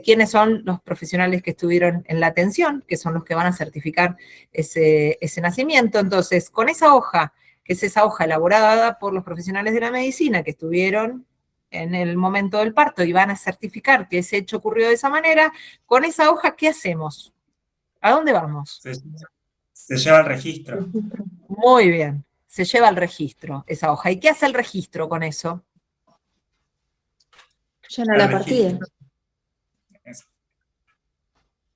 quiénes son los profesionales que estuvieron en la atención, que son los que van a certificar ese nacimiento. Entonces, con esa hoja, que es esa hoja elaborada por los profesionales de la medicina que estuvieron en el momento del parto y van a certificar que ese hecho ocurrió de esa manera, con esa hoja, ¿qué hacemos? ¿A dónde vamos? Se lleva al registro. Muy bien, se lleva al registro esa hoja. ¿Y qué hace el registro con eso? Llena la partida.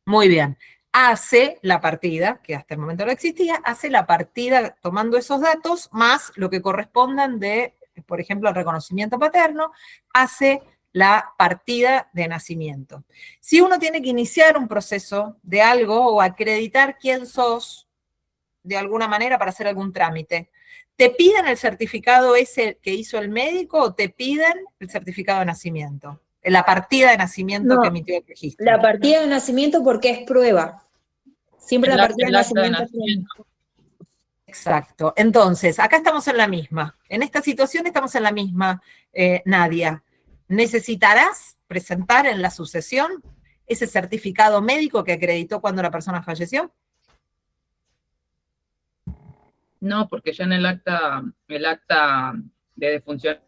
Muy bien. Hace la partida, que hasta el momento no existía, hace la partida tomando esos datos más lo que correspondan de, por ejemplo, el reconocimiento paterno, hace la partida de nacimiento. Si uno tiene que iniciar un proceso de algo o acreditar quién sos de alguna manera para hacer algún trámite, ¿te piden el certificado ese que hizo el médico o te piden el certificado de nacimiento? La partida de nacimiento que emitió el registro. La partida de nacimiento porque es prueba. Siempre la partida de nacimiento es prueba. Exacto. Entonces, acá estamos en la misma. En esta situación estamos en la misma, Nadia. ¿Necesitarás presentar en la sucesión ese certificado médico que acreditó cuando la persona falleció? No, porque ya en el acta de defunción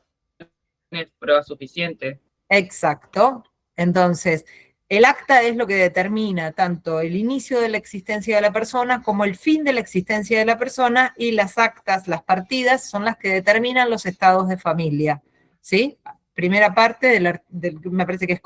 es prueba suficiente. Exacto. Entonces, el acta es lo que determina tanto el inicio de la existencia de la persona como el fin de la existencia de la persona, y las actas, las partidas, son las que determinan los estados de familia. ¿Sí? Primera parte me parece que es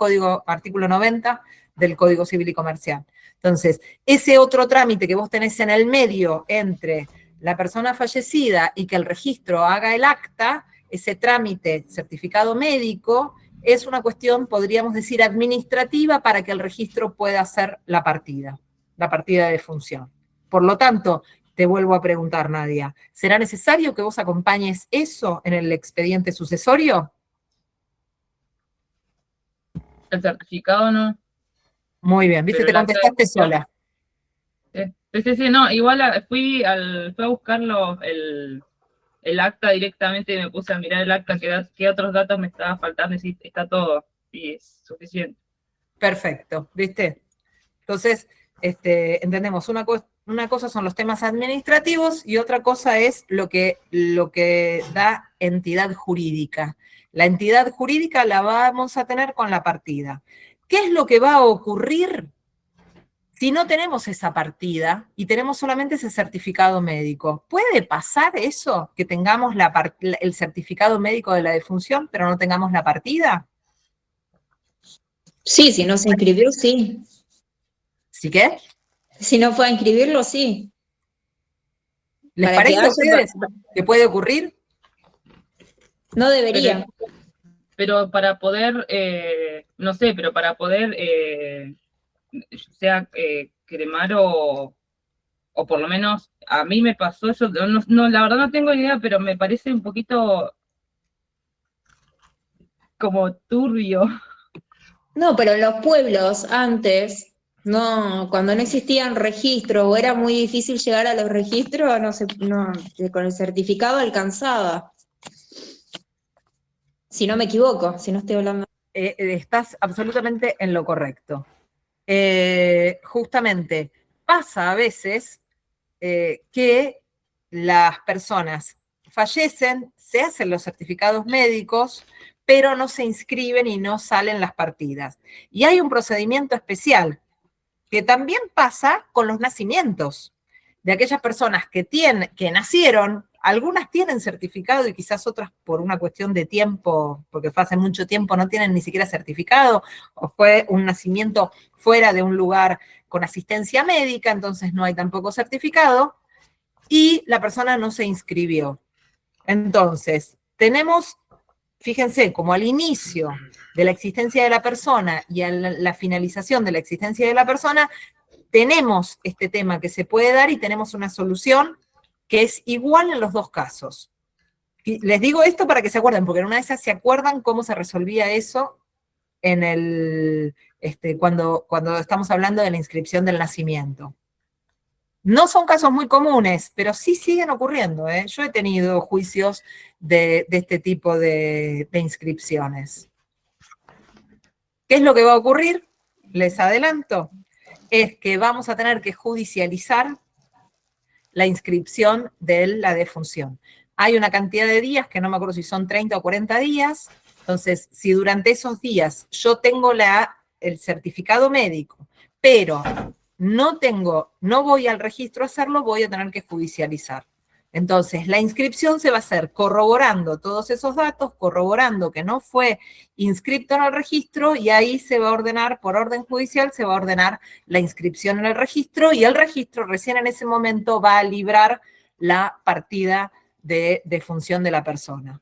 artículo 90 del Código Civil y Comercial. Entonces, ese otro trámite que vos tenés en el medio entre la persona fallecida y que el registro haga el acta, ese trámite certificado médico, es una cuestión, podríamos decir, administrativa para que el registro pueda hacer la partida de defunción. Por lo tanto, te vuelvo a preguntar, Nadia, ¿será necesario que vos acompañes eso en el expediente sucesorio? El certificado no. Muy bien, viste, te contestaste sola. Sí, no, igual fui a buscar el acta directamente y me puse a mirar el acta, qué otros datos me estaba faltando, y sí, está todo, y es suficiente. Perfecto, ¿viste? Entonces, entendemos, una cosa son los temas administrativos y otra cosa es lo que da entidad jurídica. La entidad jurídica la vamos a tener con la partida. ¿Qué es lo que va a ocurrir si no tenemos esa partida y tenemos solamente ese certificado médico? ¿Puede pasar eso, que tengamos el certificado médico de la defunción, pero no tengamos la partida? Sí, si no se inscribió, sí. ¿Sí qué? Si no fue a inscribirlo, sí. ¿Les parece a ustedes que puede ocurrir? No debería. Pero para poder, no sé, pero para poder, sea cremar o por lo menos a mí me pasó eso, no, la verdad no tengo idea, pero me parece un poquito como turbio. No, pero en los pueblos antes, no, cuando no existían registros o era muy difícil llegar a los registros, con el certificado alcanzaba. Si no me equivoco, si no estoy hablando. Estás absolutamente en lo correcto. Justamente, pasa a veces que las personas fallecen, se hacen los certificados médicos, pero no se inscriben y no salen las partidas. Y hay un procedimiento especial que también pasa con los nacimientos de aquellas personas que nacieron. Algunas tienen certificado y quizás otras por una cuestión de tiempo, porque fue hace mucho tiempo, no tienen ni siquiera certificado, o fue un nacimiento fuera de un lugar con asistencia médica, entonces no hay tampoco certificado, y la persona no se inscribió. Entonces, tenemos, fíjense, como al inicio de la existencia de la persona y a la finalización de la existencia de la persona, tenemos este tema que se puede dar y tenemos una solución que es igual en los dos casos. Y les digo esto para que se acuerden, porque en una de esas se acuerdan cómo se resolvía eso en cuando estamos hablando de la inscripción del nacimiento. No son casos muy comunes, pero sí siguen ocurriendo, ¿eh? Yo he tenido juicios de este tipo de inscripciones. ¿Qué es lo que va a ocurrir? Les adelanto, es que vamos a tener que judicializar la inscripción de la defunción. Hay una cantidad de días, que no me acuerdo si son 30 o 40 días, entonces si durante esos días yo tengo el certificado médico, pero no voy al registro a hacerlo, voy a tener que judicializar. Entonces, la inscripción se va a hacer corroborando todos esos datos, corroborando que no fue inscrito en el registro, y ahí se va a ordenar, por orden judicial, se va a ordenar la inscripción en el registro, y el registro recién en ese momento va a librar la partida de defunción de la persona.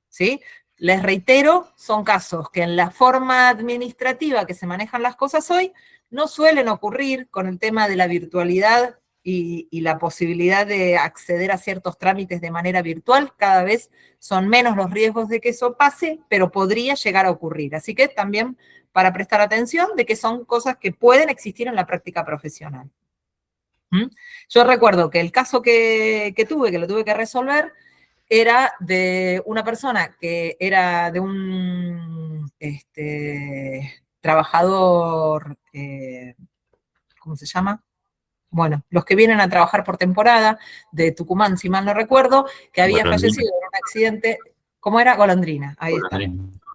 ¿Sí? Les reitero, son casos que en la forma administrativa que se manejan las cosas hoy, no suelen ocurrir con el tema de la virtualidad y la posibilidad de acceder a ciertos trámites de manera virtual. Cada vez son menos los riesgos de que eso pase, pero podría llegar a ocurrir. Así que también para prestar atención de que son cosas que pueden existir en la práctica profesional. Yo recuerdo que el caso que lo tuve que resolver, era de una persona que era de un trabajador, ¿cómo se llama? Bueno, los que vienen a trabajar por temporada, de Tucumán, si mal no recuerdo, que había fallecido en un accidente. ¿Cómo era? Golondrina, ahí está.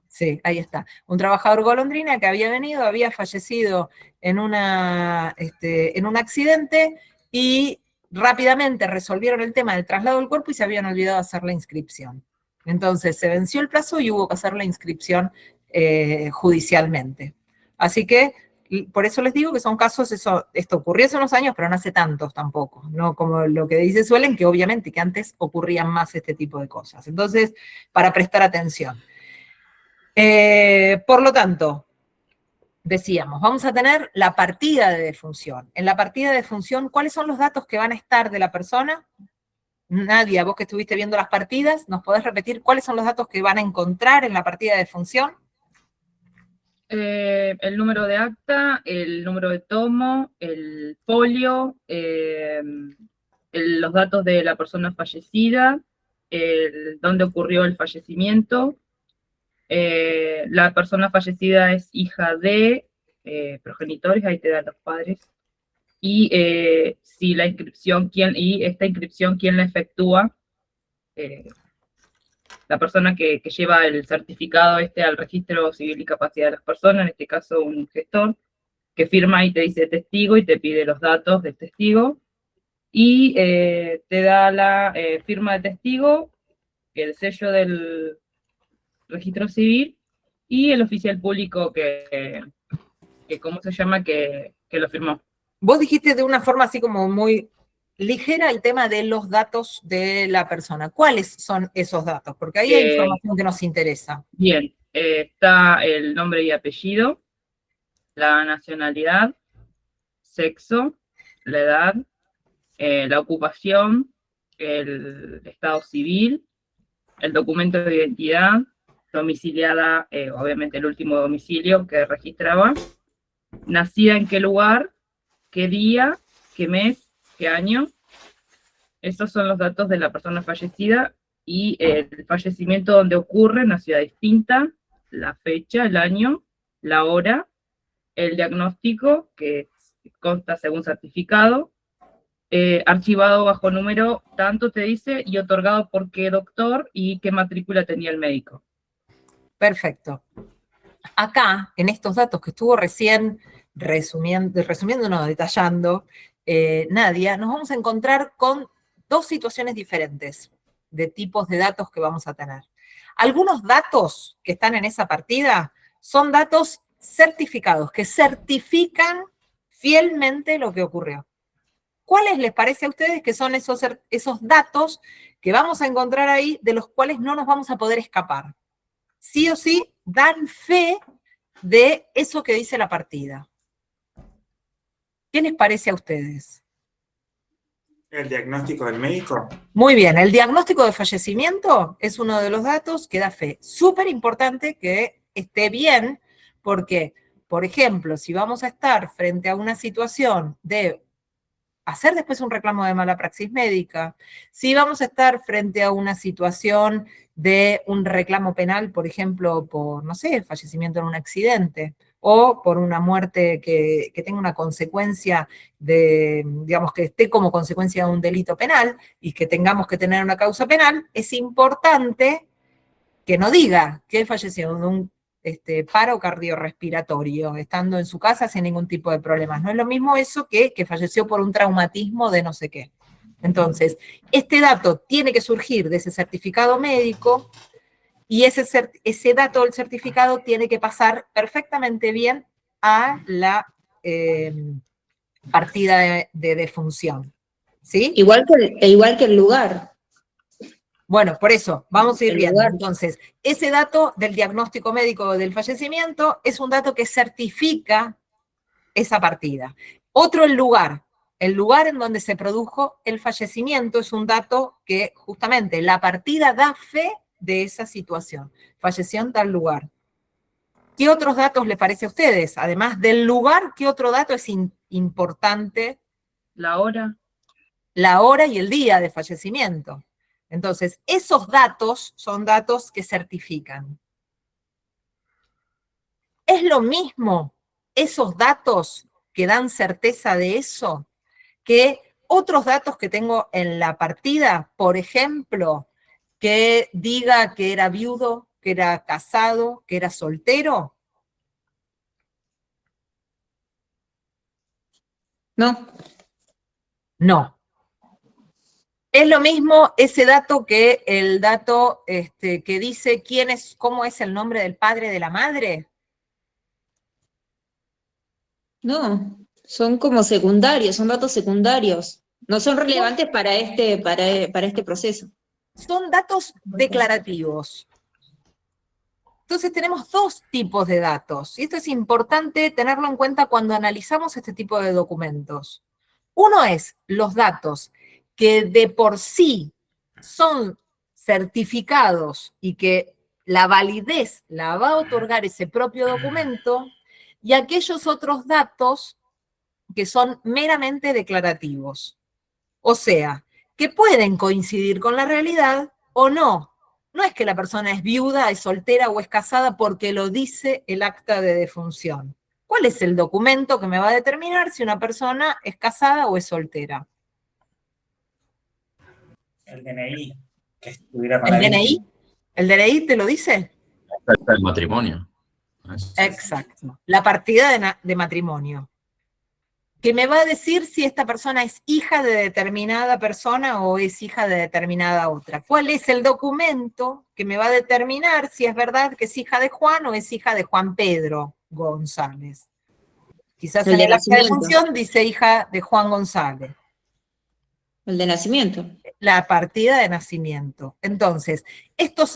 Sí, ahí está. Un trabajador golondrina que había venido, había fallecido en un accidente, y rápidamente resolvieron el tema del traslado del cuerpo y se habían olvidado de hacer la inscripción. Entonces se venció el plazo y hubo que hacer la inscripción judicialmente. Así que, por eso les digo que son casos, esto ocurrió hace unos años, pero no hace tantos tampoco, no como lo que dice Suelen, que obviamente que antes ocurrían más este tipo de cosas. Entonces, para prestar atención. Por lo tanto, decíamos, vamos a tener la partida de defunción. En la partida de defunción, ¿cuáles son los datos que van a estar de la persona? Nadia, vos que estuviste viendo las partidas, ¿nos podés repetir cuáles son los datos que van a encontrar en la partida de defunción? El número de acta, el número de tomo, el folio, los datos de la persona fallecida, dónde ocurrió el fallecimiento. La persona fallecida es hija de progenitores, ahí te dan los padres. Y si la inscripción, esta inscripción, ¿quién la efectúa? La persona que lleva el certificado al registro civil y capacidad de las personas, en este caso un gestor, que firma y te dice testigo y te pide los datos del testigo, y te da la firma de testigo, el sello del registro civil, y el oficial público que ¿cómo se llama?, que lo firmó. Vos dijiste de una forma así como muy ligera el tema de los datos de la persona. ¿Cuáles son esos datos? Porque ahí hay información que nos interesa. Bien, está el nombre y apellido, la nacionalidad, sexo, la edad, la ocupación, el estado civil, el documento de identidad, domiciliada, obviamente el último domicilio que registraba, nacida en qué lugar, qué día, qué mes, qué año. Esos son los datos de la persona fallecida, y el fallecimiento donde ocurre, en una ciudad distinta, la fecha, el año, la hora, el diagnóstico, que consta según certificado, archivado bajo número tanto te dice, y otorgado por qué doctor y qué matrícula tenía el médico. Perfecto. Acá, en estos datos que estuvo recién detallando Nadia, nos vamos a encontrar con dos situaciones diferentes de tipos de datos que vamos a tener. Algunos datos que están en esa partida son datos certificados, que certifican fielmente lo que ocurrió. ¿Cuáles les parece a ustedes que son esos datos que vamos a encontrar ahí, de los cuales no nos vamos a poder escapar? Sí o sí dan fe de eso que dice la partida. ¿Qué les parece a ustedes? ¿El diagnóstico del médico? Muy bien, el diagnóstico de fallecimiento es uno de los datos que da fe. Súper importante que esté bien, porque, por ejemplo, si vamos a estar frente a una situación de hacer después un reclamo de mala praxis médica, si vamos a estar frente a una situación de un reclamo penal, por ejemplo, por, no sé, fallecimiento en un accidente, o por una muerte que tenga una consecuencia de, digamos, que esté como consecuencia de un delito penal, y que tengamos que tener una causa penal, es importante que no diga que falleció de un paro cardiorrespiratorio, estando en su casa sin ningún tipo de problemas. No es lo mismo eso que falleció por un traumatismo de no sé qué. Entonces, este dato tiene que surgir de ese certificado médico, y ese dato del certificado tiene que pasar perfectamente bien a la partida de defunción. ¿Sí? Igual que el lugar. Bueno, por eso, vamos a ir El viendo. lugar. Entonces, ese dato del diagnóstico médico del fallecimiento es un dato que certifica esa partida. Otro, el lugar. El lugar en donde se produjo el fallecimiento es un dato que justamente la partida da fe de esa situación. Falleció en tal lugar. ¿Qué otros datos les parece a ustedes? Además del lugar, ¿qué otro dato es importante? La hora. La hora y el día de fallecimiento. Entonces, esos datos son datos que certifican. ¿Es lo mismo esos datos que dan certeza de eso que otros datos que tengo en la partida? Por ejemplo, que diga que era viudo, que era casado, que era soltero. No. No. Es lo mismo ese dato que el dato que dice cómo es el nombre del padre de la madre. No, son como secundarios, son datos secundarios. No son relevantes para este proceso. Son datos declarativos. Entonces tenemos dos tipos de datos, y esto es importante tenerlo en cuenta cuando analizamos este tipo de documentos. Uno es los datos que de por sí son certificados y que la validez la va a otorgar ese propio documento, y aquellos otros datos que son meramente declarativos. O sea, que pueden coincidir con la realidad o no. No es que la persona es viuda, es soltera o es casada porque lo dice el acta de defunción. ¿Cuál es el documento que me va a determinar si una persona es casada o es soltera? El DNI, que estuviera con ¿El la DNI? víctima. ¿El DNI te lo dice? El matrimonio. Exacto. La partida de matrimonio. Que me va a decir si esta persona es hija de determinada persona o es hija de determinada otra. ¿Cuál es el documento que me va a determinar si es verdad que es hija de Juan o es hija de Juan Pedro González? Quizás en el acta de defunción dice hija de Juan González. El de nacimiento. La partida de nacimiento. Entonces, estos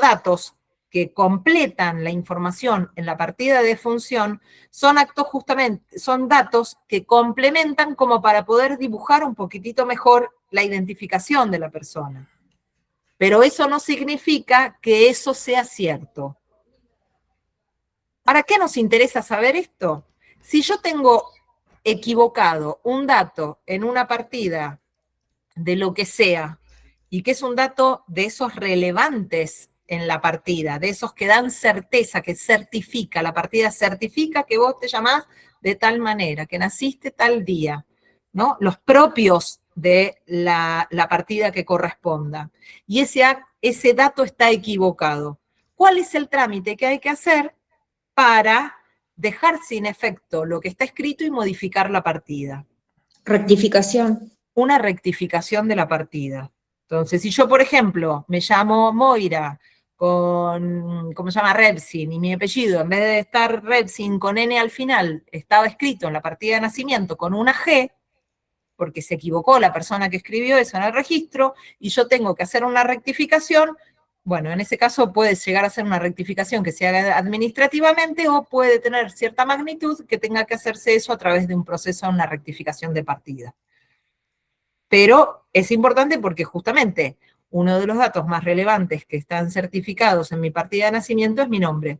datos que completan la información en la partida de defunción son datos que complementan como para poder dibujar un poquitito mejor la identificación de la persona. Pero eso no significa que eso sea cierto. ¿Para qué nos interesa saber esto? Si yo tengo equivocado un dato en una partida de lo que sea, y que es un dato de esos relevantes en la partida, de esos que dan certeza, que certifica, la partida certifica que vos te llamás de tal manera, que naciste tal día, ¿no? Los propios de la partida que corresponda. Y ese dato está equivocado. ¿Cuál es el trámite que hay que hacer para dejar sin efecto lo que está escrito y modificar la partida? Rectificación. Una rectificación de la partida. Entonces, si yo, por ejemplo, me llamo Moira con, ¿cómo se llama? Repsin, y mi apellido, en vez de estar Repsin con N al final, estaba escrito en la partida de nacimiento con una G, porque se equivocó la persona que escribió eso en el registro, y yo tengo que hacer una rectificación. Bueno, en ese caso puede llegar a ser una rectificación que se haga administrativamente o puede tener cierta magnitud que tenga que hacerse eso a través de un proceso, una rectificación de partida. Pero es importante porque justamente uno de los datos más relevantes que están certificados en mi partida de nacimiento es mi nombre.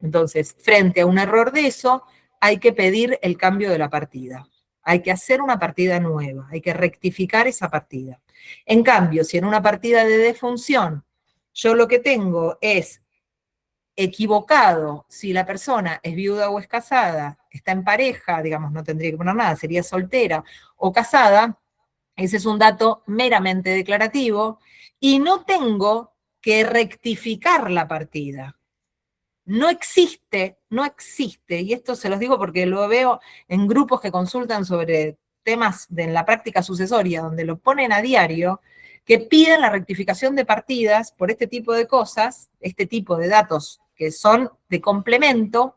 Entonces, frente a un error de eso, hay que pedir el cambio de la partida. Hay que hacer una partida nueva, hay que rectificar esa partida. En cambio, si en una partida de defunción yo lo que tengo es equivocado, si la persona es viuda o es casada, está en pareja, digamos, no tendría que poner nada, sería soltera o casada, ese es un dato meramente declarativo y no tengo que rectificar la partida. No existe, y esto se los digo porque lo veo en grupos que consultan sobre temas de la práctica sucesoria, donde lo ponen a diario, que piden la rectificación de partidas por este tipo de cosas, este tipo de datos que son de complemento,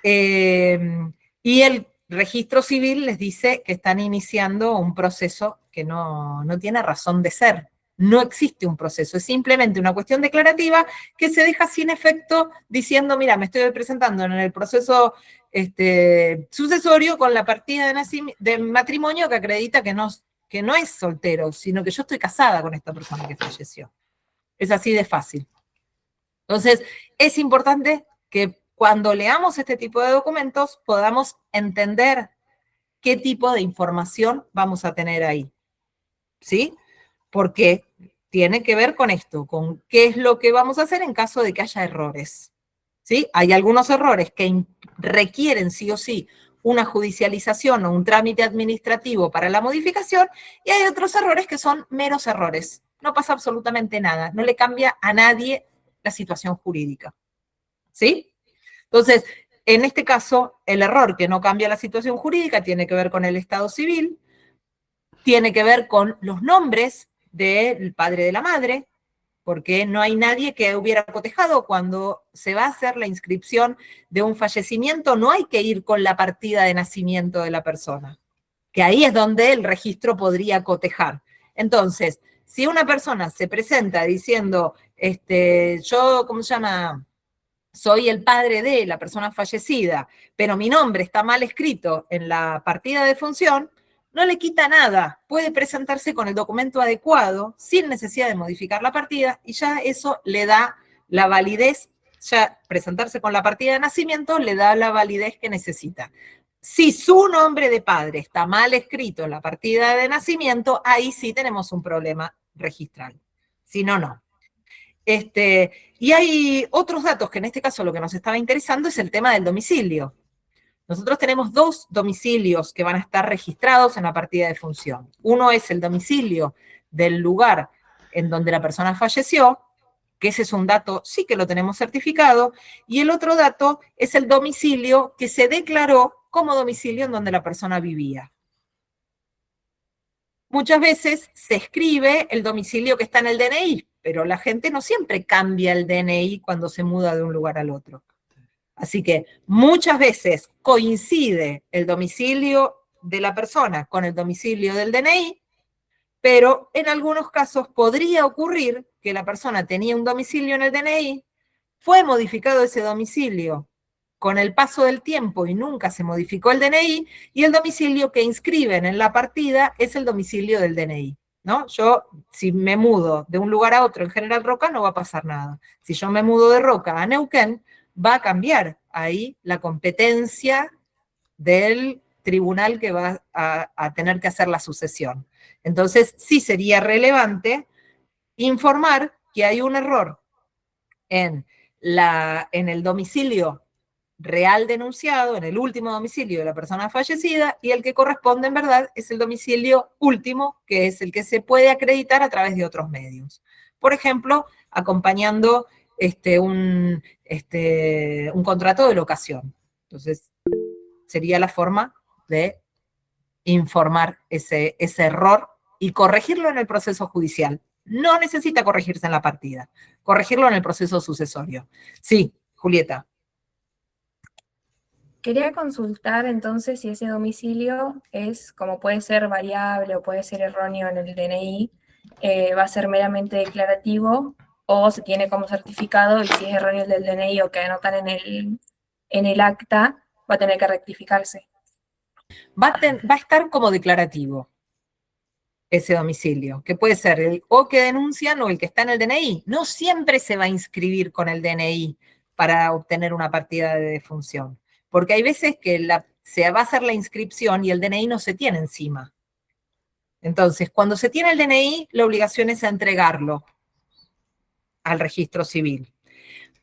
y el registro civil les dice que están iniciando un proceso que no tiene razón de ser. No existe un proceso, es simplemente una cuestión declarativa que se deja sin efecto diciendo, mira, me estoy presentando en el proceso sucesorio con la partida de matrimonio que acredita que no es soltero, sino que yo estoy casada con esta persona que falleció. Es así de fácil. Entonces, es importante que cuando leamos este tipo de documentos podamos entender qué tipo de información vamos a tener ahí. ¿Sí? Porque tiene que ver con esto, con qué es lo que vamos a hacer en caso de que haya errores. ¿Sí? Hay algunos errores que requieren sí o sí una judicialización o un trámite administrativo para la modificación, y hay otros errores que son meros errores. No pasa absolutamente nada, no le cambia a nadie la situación jurídica. ¿Sí? Entonces, en este caso, el error que no cambia la situación jurídica tiene que ver con el estado civil, tiene que ver con los nombres del padre de la madre, porque no hay nadie que hubiera cotejado cuando se va a hacer la inscripción de un fallecimiento, no hay que ir con la partida de nacimiento de la persona, que ahí es donde el registro podría cotejar. Entonces, si una persona se presenta diciendo, yo, ¿cómo se llama?, soy el padre de la persona fallecida, pero mi nombre está mal escrito en la partida de función, no le quita nada, puede presentarse con el documento adecuado, sin necesidad de modificar la partida, y ya eso le da la validez, ya presentarse con la partida de nacimiento le da la validez que necesita. Si su nombre de padre está mal escrito en la partida de nacimiento, ahí sí tenemos un problema registral, si no, no. Y hay otros datos que en este caso lo que nos estaba interesando es el tema del domicilio. Nosotros tenemos 2 domicilios que van a estar registrados en la partida de función. Uno es el domicilio del lugar en donde la persona falleció, que ese es un dato, sí que lo tenemos certificado, y el otro dato es el domicilio que se declaró como domicilio en donde la persona vivía. Muchas veces se escribe el domicilio que está en el DNI, pero la gente no siempre cambia el DNI cuando se muda de un lugar al otro. Así que muchas veces coincide el domicilio de la persona con el domicilio del DNI, pero en algunos casos podría ocurrir que la persona tenía un domicilio en el DNI, fue modificado ese domicilio con el paso del tiempo y nunca se modificó el DNI, y el domicilio que inscriben en la partida es el domicilio del DNI. ¿No? Yo, si me mudo de un lugar a otro en General Roca, no va a pasar nada. Si yo me mudo de Roca a Neuquén, va a cambiar ahí la competencia del tribunal que va a tener que hacer la sucesión. Entonces, sí sería relevante informar que hay un error en el domicilio real denunciado en el último domicilio de la persona fallecida, y el que corresponde en verdad es el domicilio último, que es el que se puede acreditar a través de otros medios. Por ejemplo, acompañando un contrato de locación. Entonces, sería la forma de informar ese error y corregirlo en el proceso judicial. No necesita corregirse en la partida, corregirlo en el proceso sucesorio. Sí, Julieta. Quería consultar entonces si ese domicilio es, como puede ser variable o puede ser erróneo en el DNI, va a ser meramente declarativo o se tiene como certificado, y si es erróneo el del DNI o que anotan en el acta, va a tener que rectificarse. Va a estar como declarativo ese domicilio, que puede ser el o que denuncian o el que está en el DNI. No siempre se va a inscribir con el DNI para obtener una partida de defunción, porque hay veces que se va a hacer la inscripción y el DNI no se tiene encima. Entonces, cuando se tiene el DNI, la obligación es entregarlo al registro civil.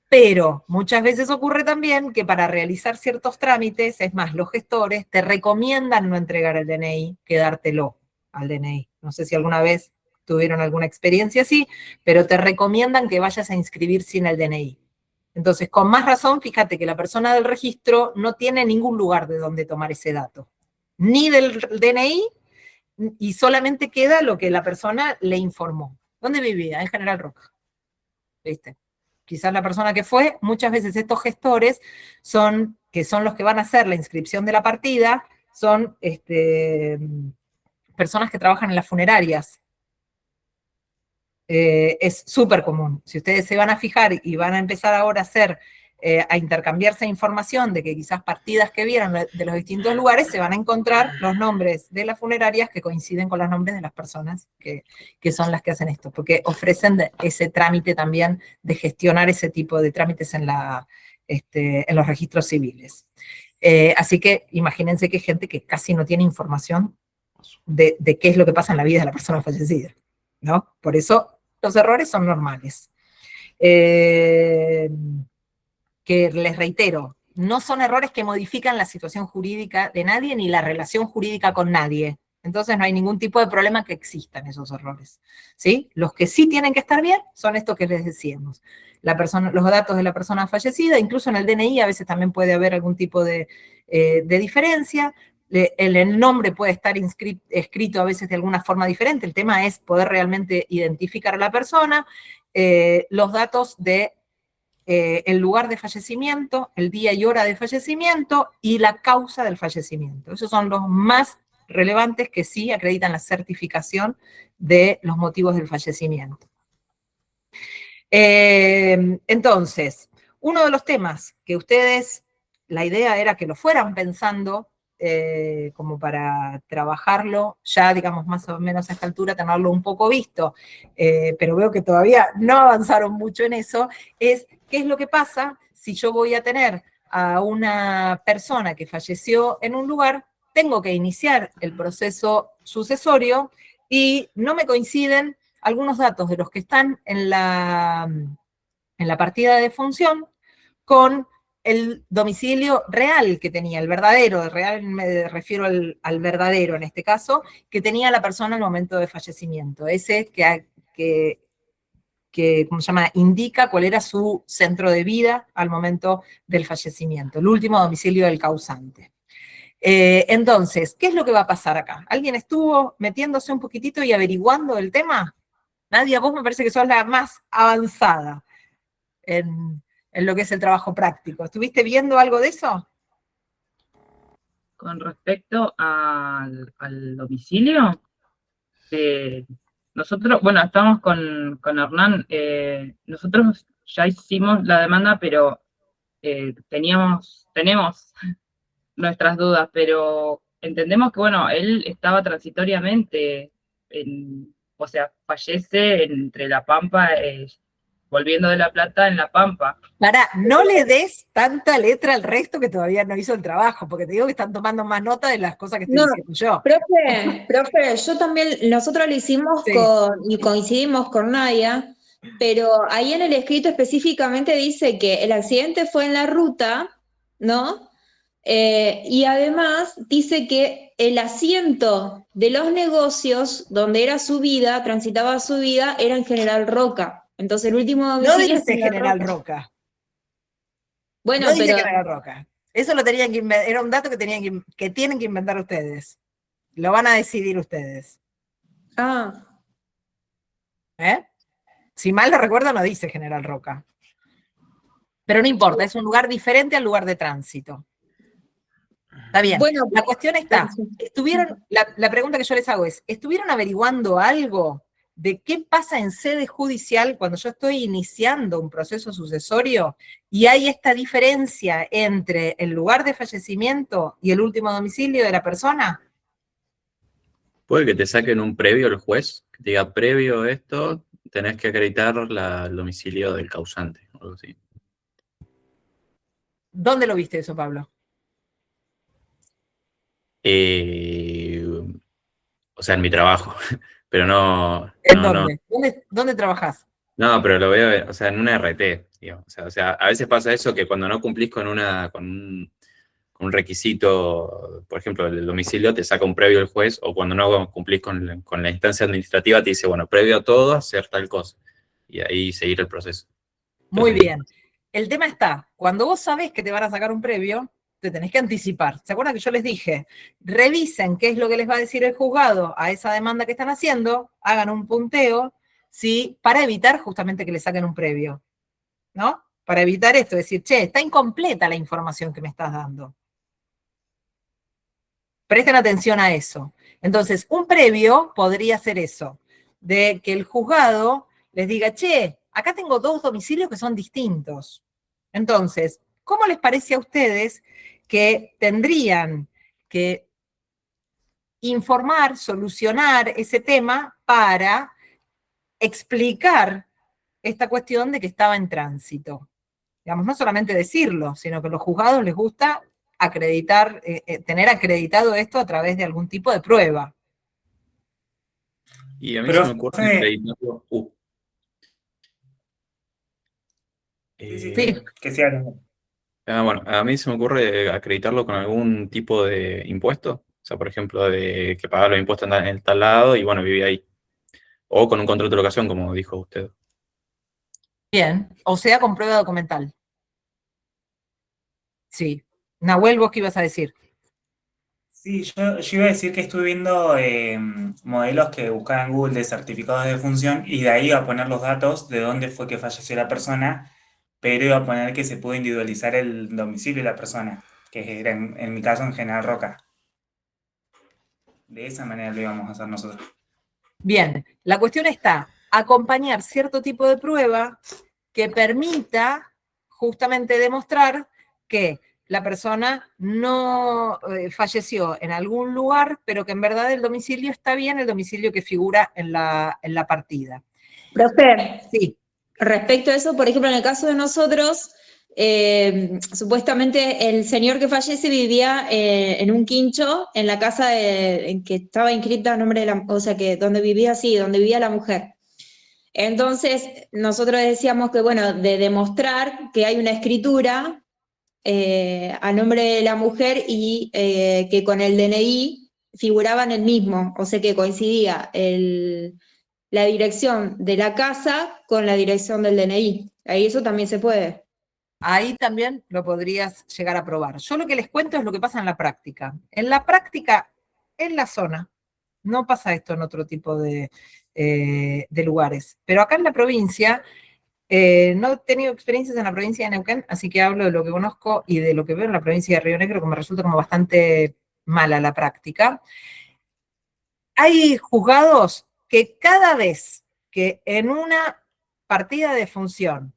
Pero muchas veces ocurre también que para realizar ciertos trámites, es más, los gestores te recomiendan no entregar el DNI, que dártelo al DNI. No sé si alguna vez tuvieron alguna experiencia así, pero te recomiendan que vayas a inscribir sin el DNI. Entonces, con más razón, fíjate que la persona del registro no tiene ningún lugar de donde tomar ese dato, ni del DNI, y solamente queda lo que la persona le informó. ¿Dónde vivía? En General Roca. ¿Viste? Quizás la persona que fue, muchas veces estos gestores que son los que van a hacer la inscripción de la partida, son personas que trabajan en las funerarias. Es súper común. Si ustedes se van a fijar y van a empezar ahora a intercambiarse información de que quizás partidas que vieron de los distintos lugares, se van a encontrar los nombres de las funerarias que coinciden con los nombres de las personas que son las que hacen esto, porque ofrecen ese trámite también de gestionar ese tipo de trámites en los registros civiles. Así que imagínense que hay gente que casi no tiene información de qué es lo que pasa en la vida de la persona fallecida, ¿no? Por eso los errores son normales. Que les reitero, no son errores que modifican la situación jurídica de nadie ni la relación jurídica con nadie. Entonces no hay ningún tipo de problema que existan esos errores, ¿sí? Los que sí tienen que estar bien son estos que les decíamos. Los datos de la persona fallecida, incluso en el DNI a veces también puede haber algún tipo de diferencia. El nombre puede estar escrito a veces de alguna forma diferente. El tema es poder realmente identificar a la persona. Los datos de el lugar de fallecimiento, el día y hora de fallecimiento y la causa del fallecimiento. Esos son los más relevantes que sí acreditan la certificación de los motivos del fallecimiento. Entonces, uno de los temas que ustedes, la idea era que lo fueran pensando como para trabajarlo, ya digamos más o menos a esta altura, tenerlo un poco visto, pero veo que todavía no avanzaron mucho en eso, es qué es lo que pasa si yo voy a tener a una persona que falleció en un lugar, tengo que iniciar el proceso sucesorio y no me coinciden algunos datos de los que están en la partida de defunción con el domicilio real que tenía, el verdadero, real me refiero al verdadero en este caso, que tenía la persona al momento de fallecimiento, ese que ¿cómo se llama?, indica cuál era su centro de vida al momento del fallecimiento, el último domicilio del causante. Entonces, ¿qué es lo que va a pasar acá? ¿Alguien estuvo metiéndose un poquitito y averiguando el tema? Nadia, vos me parece que sos la más avanzada en lo que es el trabajo práctico. ¿Estuviste viendo algo de eso? Con respecto al domicilio, nosotros, bueno, estamos con Hernán, nosotros ya hicimos la demanda, pero tenemos nuestras dudas, pero entendemos que, bueno, él estaba transitoriamente, o sea, fallece entre La Pampa, volviendo de La Plata en La Pampa. Pará, no le des tanta letra al resto que todavía no hizo el trabajo, porque te digo que están tomando más nota de las cosas que estoy diciendo yo. Profe, yo también, nosotros lo hicimos y coincidimos con Nadia, pero ahí en el escrito específicamente dice que el accidente fue en la ruta ¿no? Y además dice que el asiento de los negocios donde era su vida, transitaba su vida, era en General Roca. Entonces el último No domicilio es dice General Roca. Roca. Bueno, No dice pero General Roca. Eso lo tenían que era un dato que tienen que inventar ustedes. Lo van a decidir ustedes. ¿Eh? Si mal lo recuerdo, no dice General Roca. Pero no importa, es un lugar diferente al lugar de tránsito. Está bien. Bueno, la cuestión está, la pregunta que yo les hago es, ¿estuvieron averiguando algo de qué pasa en sede judicial cuando yo estoy iniciando un proceso sucesorio y hay esta diferencia entre el lugar de fallecimiento y el último domicilio de la persona? Puede que te saquen un previo el juez, que te diga previo esto, tenés que acreditar el domicilio del causante, o algo así. ¿Dónde lo viste eso, Pablo? O sea, en mi trabajo, pero no... ¿En no, dónde? ¿Dónde trabajás? No, pero lo veo, o sea, en una RT, digamos. O sea, a veces pasa eso que cuando no cumplís con un requisito, por ejemplo, el domicilio, te saca un previo el juez, o cuando no cumplís con la instancia administrativa, te dice, bueno, previo a todo, hacer tal cosa. Y ahí seguir el proceso. Muy bien. El tema está, cuando vos sabés que te van a sacar un previo, te tenés que anticipar. ¿Se acuerdan que yo les dije? Revisen qué es lo que les va a decir el juzgado a esa demanda que están haciendo, hagan un punteo, ¿sí? Para evitar justamente que le saquen un previo, ¿no? Para evitar esto, decir, che, está incompleta la información que me estás dando. Presten atención a eso. Entonces, un previo podría ser eso, de que el juzgado les diga, che, acá tengo dos domicilios que son distintos. Entonces, ¿cómo les parece a ustedes que tendrían que informar, solucionar ese tema para explicar esta cuestión de que estaba en tránsito? Digamos, no solamente decirlo, sino que a los juzgados les gusta acreditar, tener acreditado esto a través de algún tipo de prueba. Y a mí se me ocurre acreditarlo. Sí, que sea. Bueno, a mí se me ocurre acreditarlo con algún tipo de impuesto. O sea, por ejemplo, de que pagar los impuestos en tal lado y bueno, viví ahí. O con un contrato de locación, como dijo usted. Bien, o sea, con prueba documental. Sí. Nahuel, ¿vos qué ibas a decir? Sí, yo iba a decir que estuve viendo modelos que buscaban en Google de certificados de defunción y de ahí iba a poner los datos de dónde fue que falleció la persona, pero iba a poner que se pudo individualizar el domicilio de la persona, que era en mi caso en General Roca. De esa manera lo íbamos a hacer nosotros. Bien, la cuestión está acompañar cierto tipo de prueba que permita justamente demostrar que la persona no falleció en algún lugar, pero que en verdad el domicilio está bien, el domicilio que figura en la partida. Profe, sí. Respecto a eso, por ejemplo, en el caso de nosotros, supuestamente el señor que fallece vivía en un quincho en la casa en que estaba inscrita a nombre de la, o sea, que donde vivía, sí, donde vivía la mujer. Entonces, nosotros decíamos que, bueno, de demostrar que hay una escritura a nombre de la mujer y que con el DNI figuraban el mismo, o sea que coincidía la dirección de la casa con la dirección del DNI. Ahí eso también se puede. Ahí también lo podrías llegar a probar. Yo lo que les cuento es lo que pasa en la práctica. En la práctica, en la zona, no pasa esto en otro tipo de lugares. Pero acá en la provincia, no he tenido experiencias en la provincia de Neuquén, así que hablo de lo que conozco y de lo que veo en la provincia de Río Negro, que me resulta como bastante mala la práctica. Hay juzgados que cada vez que en una partida de función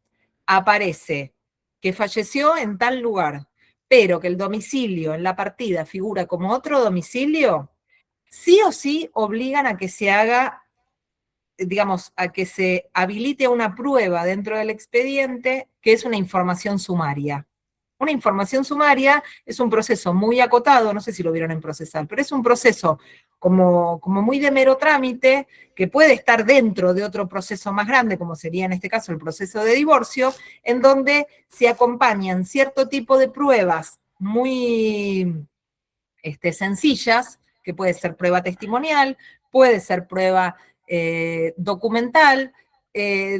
aparece que falleció en tal lugar, pero que el domicilio en la partida figura como otro domicilio, sí o sí obligan a que se haga, digamos, a que se habilite una prueba dentro del expediente que es una información sumaria. Una información sumaria es un proceso muy acotado, no sé si lo vieron en procesal, pero es un proceso como muy de mero trámite, que puede estar dentro de otro proceso más grande, como sería en este caso el proceso de divorcio, en donde se acompañan cierto tipo de pruebas muy sencillas, que puede ser prueba testimonial, puede ser prueba documental,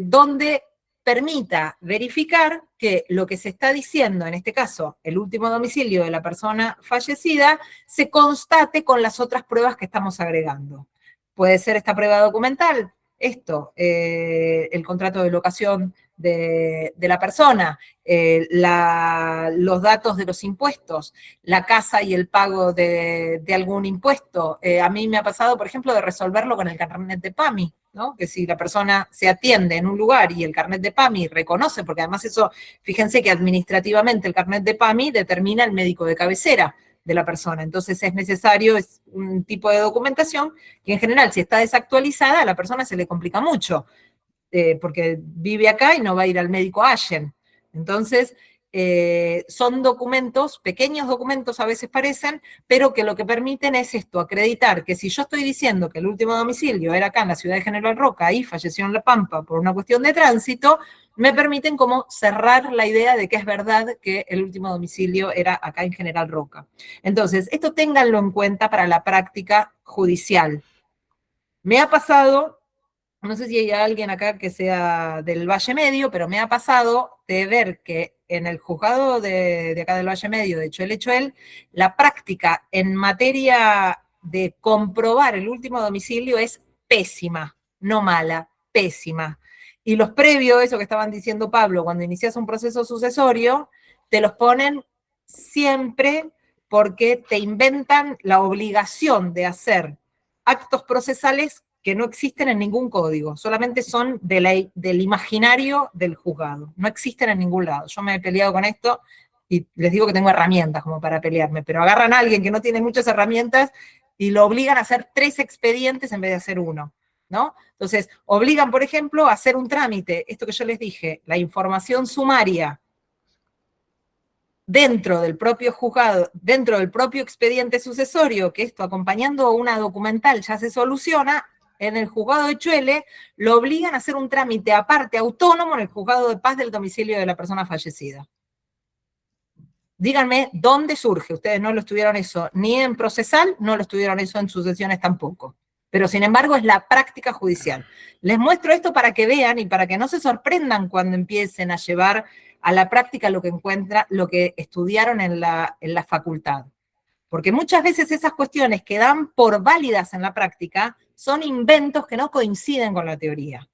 donde permita verificar que lo que se está diciendo, en este caso, el último domicilio de la persona fallecida, se constate con las otras pruebas que estamos agregando. Puede ser esta prueba documental, el contrato de locación de la persona, los datos de los impuestos, la casa y el pago de algún impuesto. A mí me ha pasado, por ejemplo, de resolverlo con el carnet de PAMI, ¿no? Que si la persona se atiende en un lugar y el carnet de PAMI reconoce, porque además eso, fíjense que administrativamente el carnet de PAMI determina el médico de cabecera de la persona, entonces es necesario, es un tipo de documentación que en general, si está desactualizada, a la persona se le complica mucho, porque vive acá y no va a ir al médico Allen. Entonces, son documentos, pequeños documentos a veces parecen, pero que lo que permiten es esto, acreditar que si yo estoy diciendo que el último domicilio era acá en la ciudad de General Roca y falleció en La Pampa por una cuestión de tránsito, me permiten como cerrar la idea de que es verdad que el último domicilio era acá en General Roca. Entonces, esto ténganlo en cuenta para la práctica judicial. Me ha pasado, no sé si hay alguien acá que sea del Valle Medio, pero me ha pasado de ver que en el juzgado de acá del Valle Medio, de Choel, la práctica en materia de comprobar el último domicilio es pésima, no mala, pésima. Y los previos, eso que estaban diciendo Pablo, cuando inicias un proceso sucesorio, te los ponen siempre porque te inventan la obligación de hacer actos procesales que no existen en ningún código, solamente son del imaginario del juzgado, no existen en ningún lado. Yo me he peleado con esto y les digo que tengo herramientas como para pelearme, pero agarran a alguien que no tiene muchas herramientas y lo obligan a hacer 3 expedientes en vez de hacer 1, ¿no? Entonces, obligan, por ejemplo, a hacer un trámite, esto que yo les dije, la información sumaria dentro del propio juzgado, dentro del propio expediente sucesorio, que esto acompañando una documental ya se soluciona. En el juzgado de Chuele lo obligan a hacer un trámite aparte, autónomo, en el juzgado de paz del domicilio de la persona fallecida. Díganme, ¿dónde surge? Ustedes no lo estudiaron eso ni en procesal, no lo estudiaron eso en sucesiones tampoco. Pero sin embargo es la práctica judicial. Les muestro esto para que vean y para que no se sorprendan cuando empiecen a llevar a la práctica lo que estudiaron en la facultad. Porque muchas veces esas cuestiones que dan por válidas en la práctica son inventos que no coinciden con la teoría.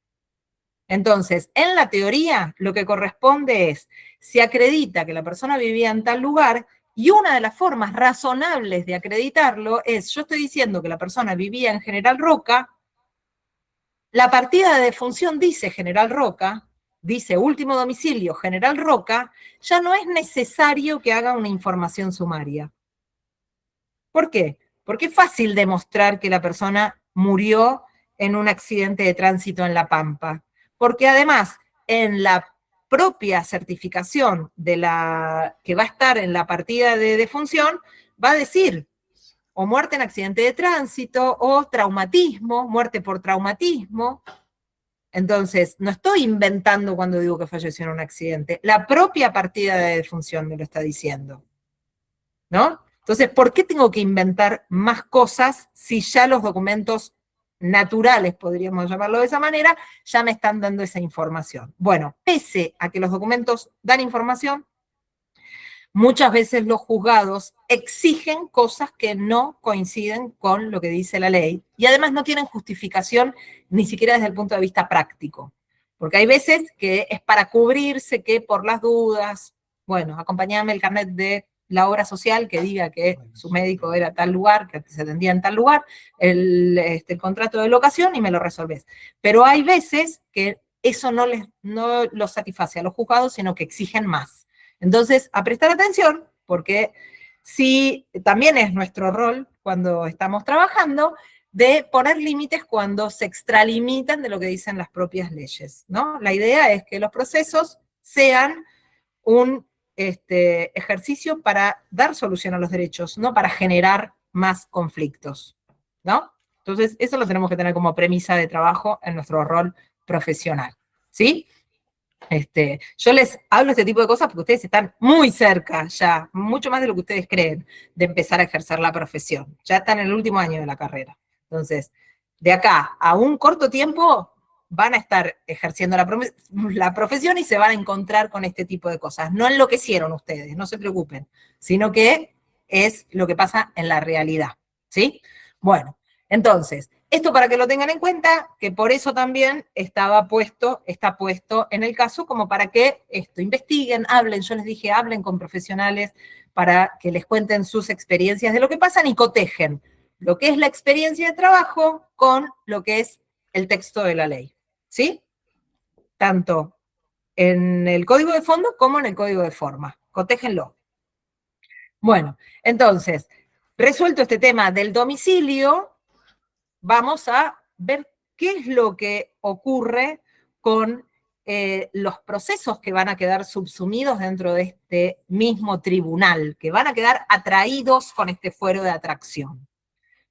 Entonces, en la teoría, lo que corresponde es, se acredita que la persona vivía en tal lugar, y una de las formas razonables de acreditarlo es, yo estoy diciendo que la persona vivía en General Roca, la partida de defunción dice General Roca, dice último domicilio General Roca, ya no es necesario que haga una información sumaria. ¿Por qué? Porque es fácil demostrar que la persona murió en un accidente de tránsito en La Pampa. Porque además, en la propia certificación de que va a estar en la partida de defunción, va a decir o muerte en accidente de tránsito, o traumatismo, muerte por traumatismo. Entonces, no estoy inventando cuando digo que falleció en un accidente. La propia partida de defunción me lo está diciendo, ¿no? Entonces, ¿por qué tengo que inventar más cosas si ya los documentos naturales, podríamos llamarlo de esa manera, ya me están dando esa información? Bueno, pese a que los documentos dan información, muchas veces los juzgados exigen cosas que no coinciden con lo que dice la ley y además no tienen justificación ni siquiera desde el punto de vista práctico. Porque hay veces que es para cubrirse que por las dudas, bueno, acompáñame el carnet de la obra social que diga que su médico era tal lugar, que se atendía en tal lugar, el contrato de locación y me lo resolvés. Pero hay veces que eso no los satisface a los juzgados, sino que exigen más. Entonces, a prestar atención, porque sí, también es nuestro rol cuando estamos trabajando, de poner límites cuando se extralimitan de lo que dicen las propias leyes, ¿no? La idea es que los procesos sean un ejercicio para dar solución a los derechos, no para generar más conflictos, ¿no? Entonces, eso lo tenemos que tener como premisa de trabajo en nuestro rol profesional, ¿sí? Yo les hablo este tipo de cosas porque ustedes están muy cerca ya, mucho más de lo que ustedes creen, de empezar a ejercer la profesión. Ya están en el último año de la carrera. Entonces, de acá a un corto tiempo van a estar ejerciendo la profesión y se van a encontrar con este tipo de cosas. No enloquecieron ustedes, no se preocupen, sino que es lo que pasa en la realidad, ¿sí? Bueno, entonces, esto para que lo tengan en cuenta, que por eso también está puesto en el caso, como para que investiguen, hablen, yo les dije, hablen con profesionales para que les cuenten sus experiencias de lo que pasan y cotejen lo que es la experiencia de trabajo con lo que es el texto de la ley, ¿sí? Tanto en el código de fondo como en el código de forma. Cotéjenlo. Bueno, entonces, resuelto este tema del domicilio, vamos a ver qué es lo que ocurre con los procesos que van a quedar subsumidos dentro de este mismo tribunal, que van a quedar atraídos con este fuero de atracción.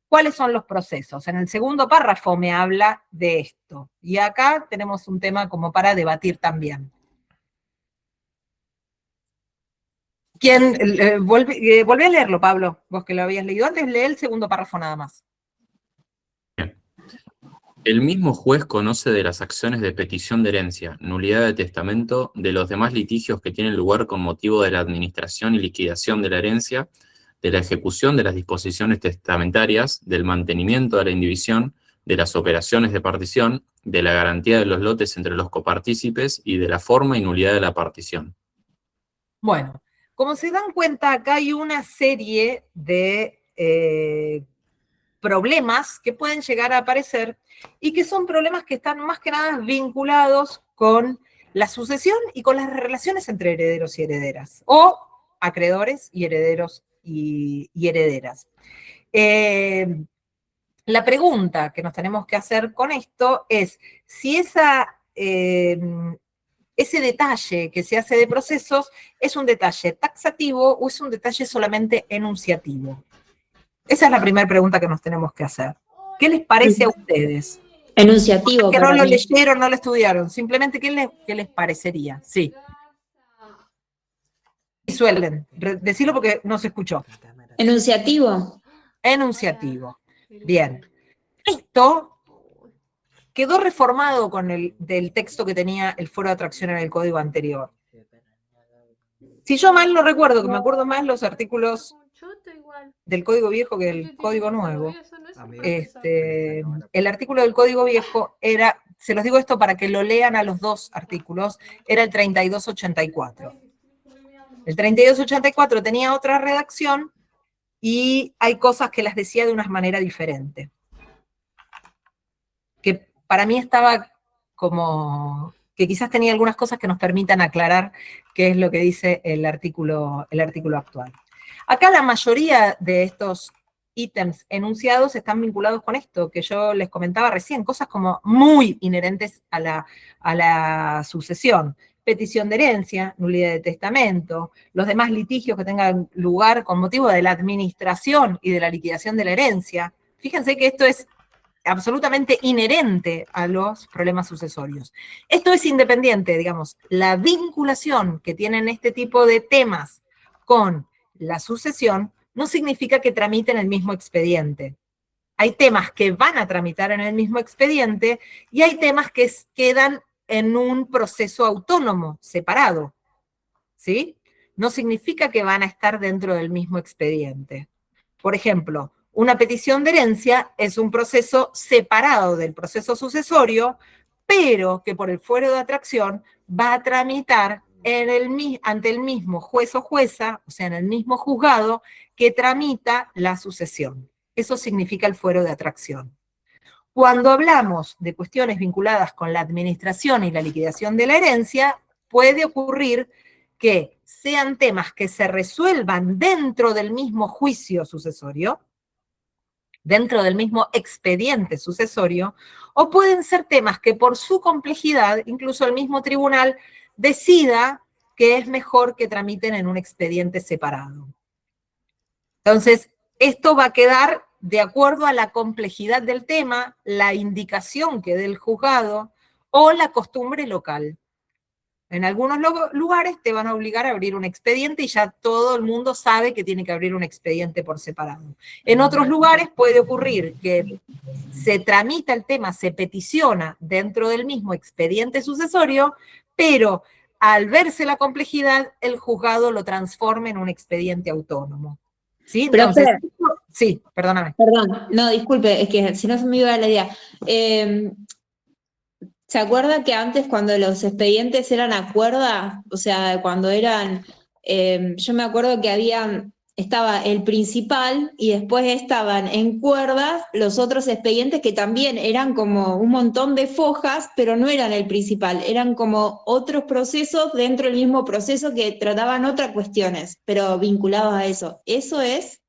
¿Cuáles son los procesos? En el segundo párrafo me habla de esto. Y acá tenemos un tema como para debatir también. Volví a leerlo, Pablo, vos que lo habías leído antes, lee el segundo párrafo nada más. El mismo juez conoce de las acciones de petición de herencia, nulidad de testamento, de los demás litigios que tienen lugar con motivo de la administración y liquidación de la herencia, de la ejecución de las disposiciones testamentarias, del mantenimiento de la indivisión, de las operaciones de partición, de la garantía de los lotes entre los copartícipes y de la forma y nulidad de la partición. Bueno, como se dan cuenta, acá hay una serie de problemas que pueden llegar a aparecer y que son problemas que están más que nada vinculados con la sucesión y con las relaciones entre herederos y herederas, o acreedores y herederos y herederas. La pregunta que nos tenemos que hacer con esto es si ese detalle que se hace de procesos es un detalle taxativo o es un detalle solamente enunciativo. Esa es la primera pregunta que nos tenemos que hacer. ¿Qué les parece a ustedes? Enunciativo. Que no para lo mí. leyeron, no lo estudiaron. Simplemente, ¿qué les parecería? Sí. Suelen. Decirlo porque no se escuchó. Enunciativo. Enunciativo. Bien. Esto quedó reformado con del texto que tenía el fuero de atracción en el código anterior. Si yo mal no recuerdo, que me acuerdo más los artículos del código viejo que el código nuevo. El artículo del código viejo era, se los digo esto para que lo lean a los dos artículos, era el 3284. El 3284 tenía otra redacción y hay cosas que las decía de una manera diferente. Que para mí estaba como, que quizás tenía algunas cosas que nos permitan aclarar qué es lo que dice el artículo actual. Acá la mayoría de estos ítems enunciados están vinculados con esto que yo les comentaba recién, cosas como muy inherentes a la sucesión. Petición de herencia, nulidad de testamento, los demás litigios que tengan lugar con motivo de la administración y de la liquidación de la herencia. Fíjense que esto es absolutamente inherente a los problemas sucesorios. Esto es independiente, digamos, la vinculación que tienen este tipo de temas con la sucesión no significa que tramiten el mismo expediente. Hay temas que van a tramitar en el mismo expediente y hay temas que quedan en un proceso autónomo, separado, ¿sí? No significa que van a estar dentro del mismo expediente. Por ejemplo, una petición de herencia es un proceso separado del proceso sucesorio, pero que por el fuero de atracción va a tramitar ante el mismo juez o jueza, o sea, en el mismo juzgado, que tramita la sucesión. Eso significa el fuero de atracción. Cuando hablamos de cuestiones vinculadas con la administración y la liquidación de la herencia, puede ocurrir que sean temas que se resuelvan dentro del mismo juicio sucesorio, dentro del mismo expediente sucesorio, o pueden ser temas que por su complejidad, incluso el mismo tribunal decida que es mejor que tramiten en un expediente separado. Entonces, esto va a quedar de acuerdo a la complejidad del tema, la indicación que dé el juzgado o la costumbre local. En algunos lugares te van a obligar a abrir un expediente y ya todo el mundo sabe que tiene que abrir un expediente por separado. En otros lugares puede ocurrir que se tramita el tema, se peticiona dentro del mismo expediente sucesorio, pero al verse la complejidad, el juzgado lo transforma en un expediente autónomo. ¿Sí? Entonces, sí, perdóname. Perdón, no, disculpe, es que si no se me iba la idea. ¿Se acuerda que antes cuando los expedientes eran a cuerda, o sea, cuando eran, yo me acuerdo que estaba el principal y después estaban en cuerdas los otros expedientes que también eran como un montón de fojas, pero no eran el principal, eran como otros procesos dentro del mismo proceso que trataban otras cuestiones, pero vinculados a eso. ¿Eso es?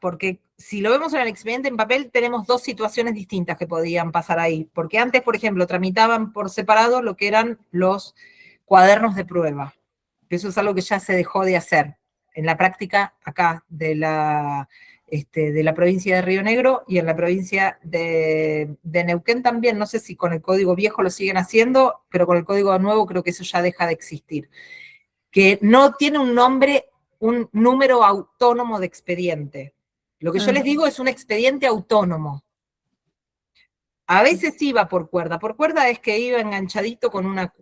Porque si lo vemos en el expediente en papel, tenemos dos situaciones distintas que podían pasar ahí. Porque antes, por ejemplo, tramitaban por separado lo que eran los cuadernos de prueba. Eso es algo que ya se dejó de hacer en la práctica acá de la provincia de Río Negro y en la provincia de Neuquén también. No sé si con el código viejo lo siguen haciendo, pero con el código nuevo creo que eso ya deja de existir. Que no tiene un nombre, un número autónomo de expediente. Lo que yo les digo es un expediente autónomo. A veces iba por cuerda. Por cuerda es que iba enganchadito con una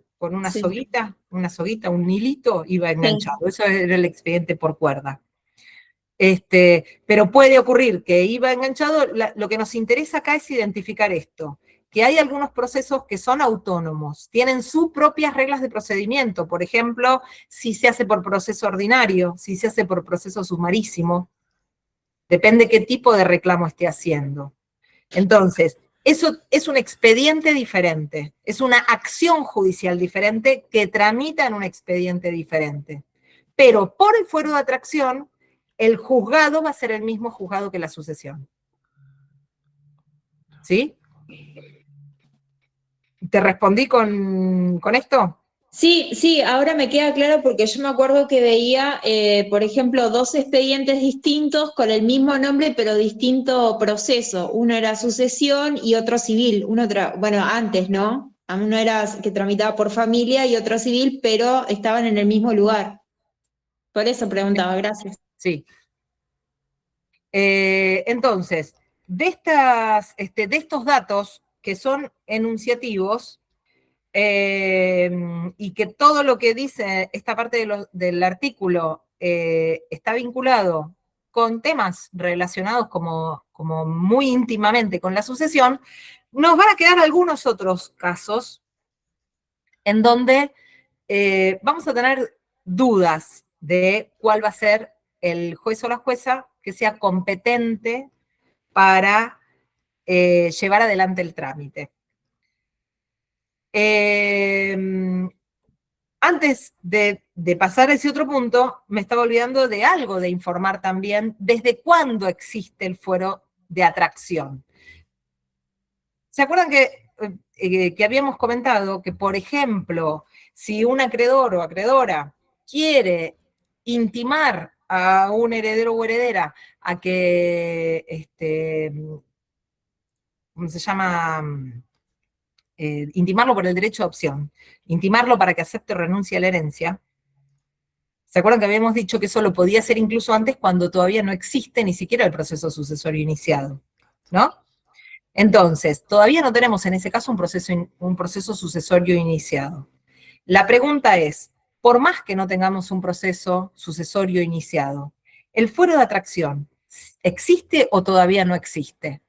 Sí. soguita, un hilito, iba enganchado. Eso era el expediente por cuerda. Pero puede ocurrir que iba enganchado. Lo que nos interesa acá es identificar esto, que hay algunos procesos que son autónomos, tienen sus propias reglas de procedimiento. Por ejemplo, si se hace por proceso ordinario, si se hace por proceso sumarísimo, depende qué tipo de reclamo esté haciendo. Entonces, eso es un expediente diferente, es una acción judicial diferente que tramita en un expediente diferente. Pero por el fuero de atracción, el juzgado va a ser el mismo juzgado que la sucesión. ¿Sí? ¿Te respondí con esto? Sí, ahora me queda claro porque yo me acuerdo que veía, por ejemplo, dos expedientes distintos con el mismo nombre pero distinto proceso. Uno era sucesión y otro civil. Bueno, antes, ¿no? Uno era que tramitaba por familia y otro civil, pero estaban en el mismo lugar. Por eso preguntaba, gracias. Sí. Entonces, de estos datos que son enunciativos, y que todo lo que dice esta parte del artículo está vinculado con temas relacionados como muy íntimamente con la sucesión, nos van a quedar algunos otros casos en donde vamos a tener dudas de cuál va a ser el juez o la jueza que sea competente para llevar adelante el trámite. Antes de pasar a ese otro punto, me estaba olvidando de algo de informar también desde cuándo existe el fuero de atracción. ¿Se acuerdan que habíamos comentado que, por ejemplo, si un acreedor o acreedora quiere intimar a un heredero o heredera a que, ¿cómo se llama? Intimarlo por el derecho de opción, intimarlo para que acepte o renuncie a la herencia. ¿Se acuerdan que habíamos dicho que eso lo podía hacer incluso antes cuando todavía no existe ni siquiera el proceso sucesorio iniciado? ¿No? Entonces, todavía no tenemos en ese caso un proceso sucesorio iniciado. La pregunta es, por más que no tengamos un proceso sucesorio iniciado, ¿el fuero de atracción existe o todavía no existe?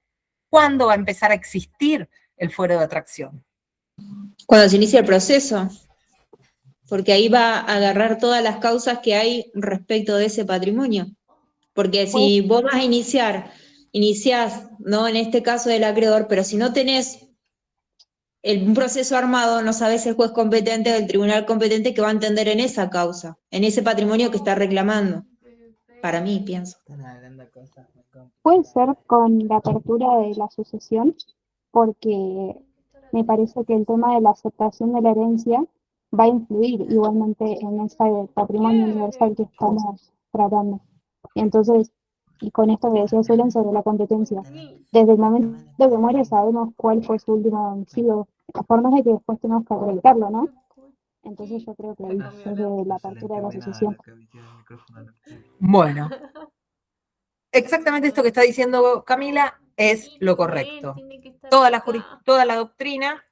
¿Cuándo va a empezar a existir el fuero de atracción? Cuando se inicia el proceso, porque ahí va a agarrar todas las causas que hay respecto de ese patrimonio. Porque si vos vas a iniciás, ¿no? En este caso del acreedor, pero si no tenés un proceso armado, no sabés el juez competente o el tribunal competente que va a entender en esa causa, en ese patrimonio que está reclamando. Para mí, pienso. Puede ser con la apertura de la sucesión, porque me parece que el tema de la aceptación de la herencia va a influir igualmente en ese patrimonio universal que estamos tratando. Entonces, y con esto que decía Suelen sobre la competencia, desde el momento que muere sabemos cuál fue su último domicilio, a formas de que después tenemos que acreditarlo, ¿no? Entonces yo creo que ahí es de la apertura de la asociación. Bueno, exactamente esto que está diciendo Camila es lo correcto. Toda la doctrina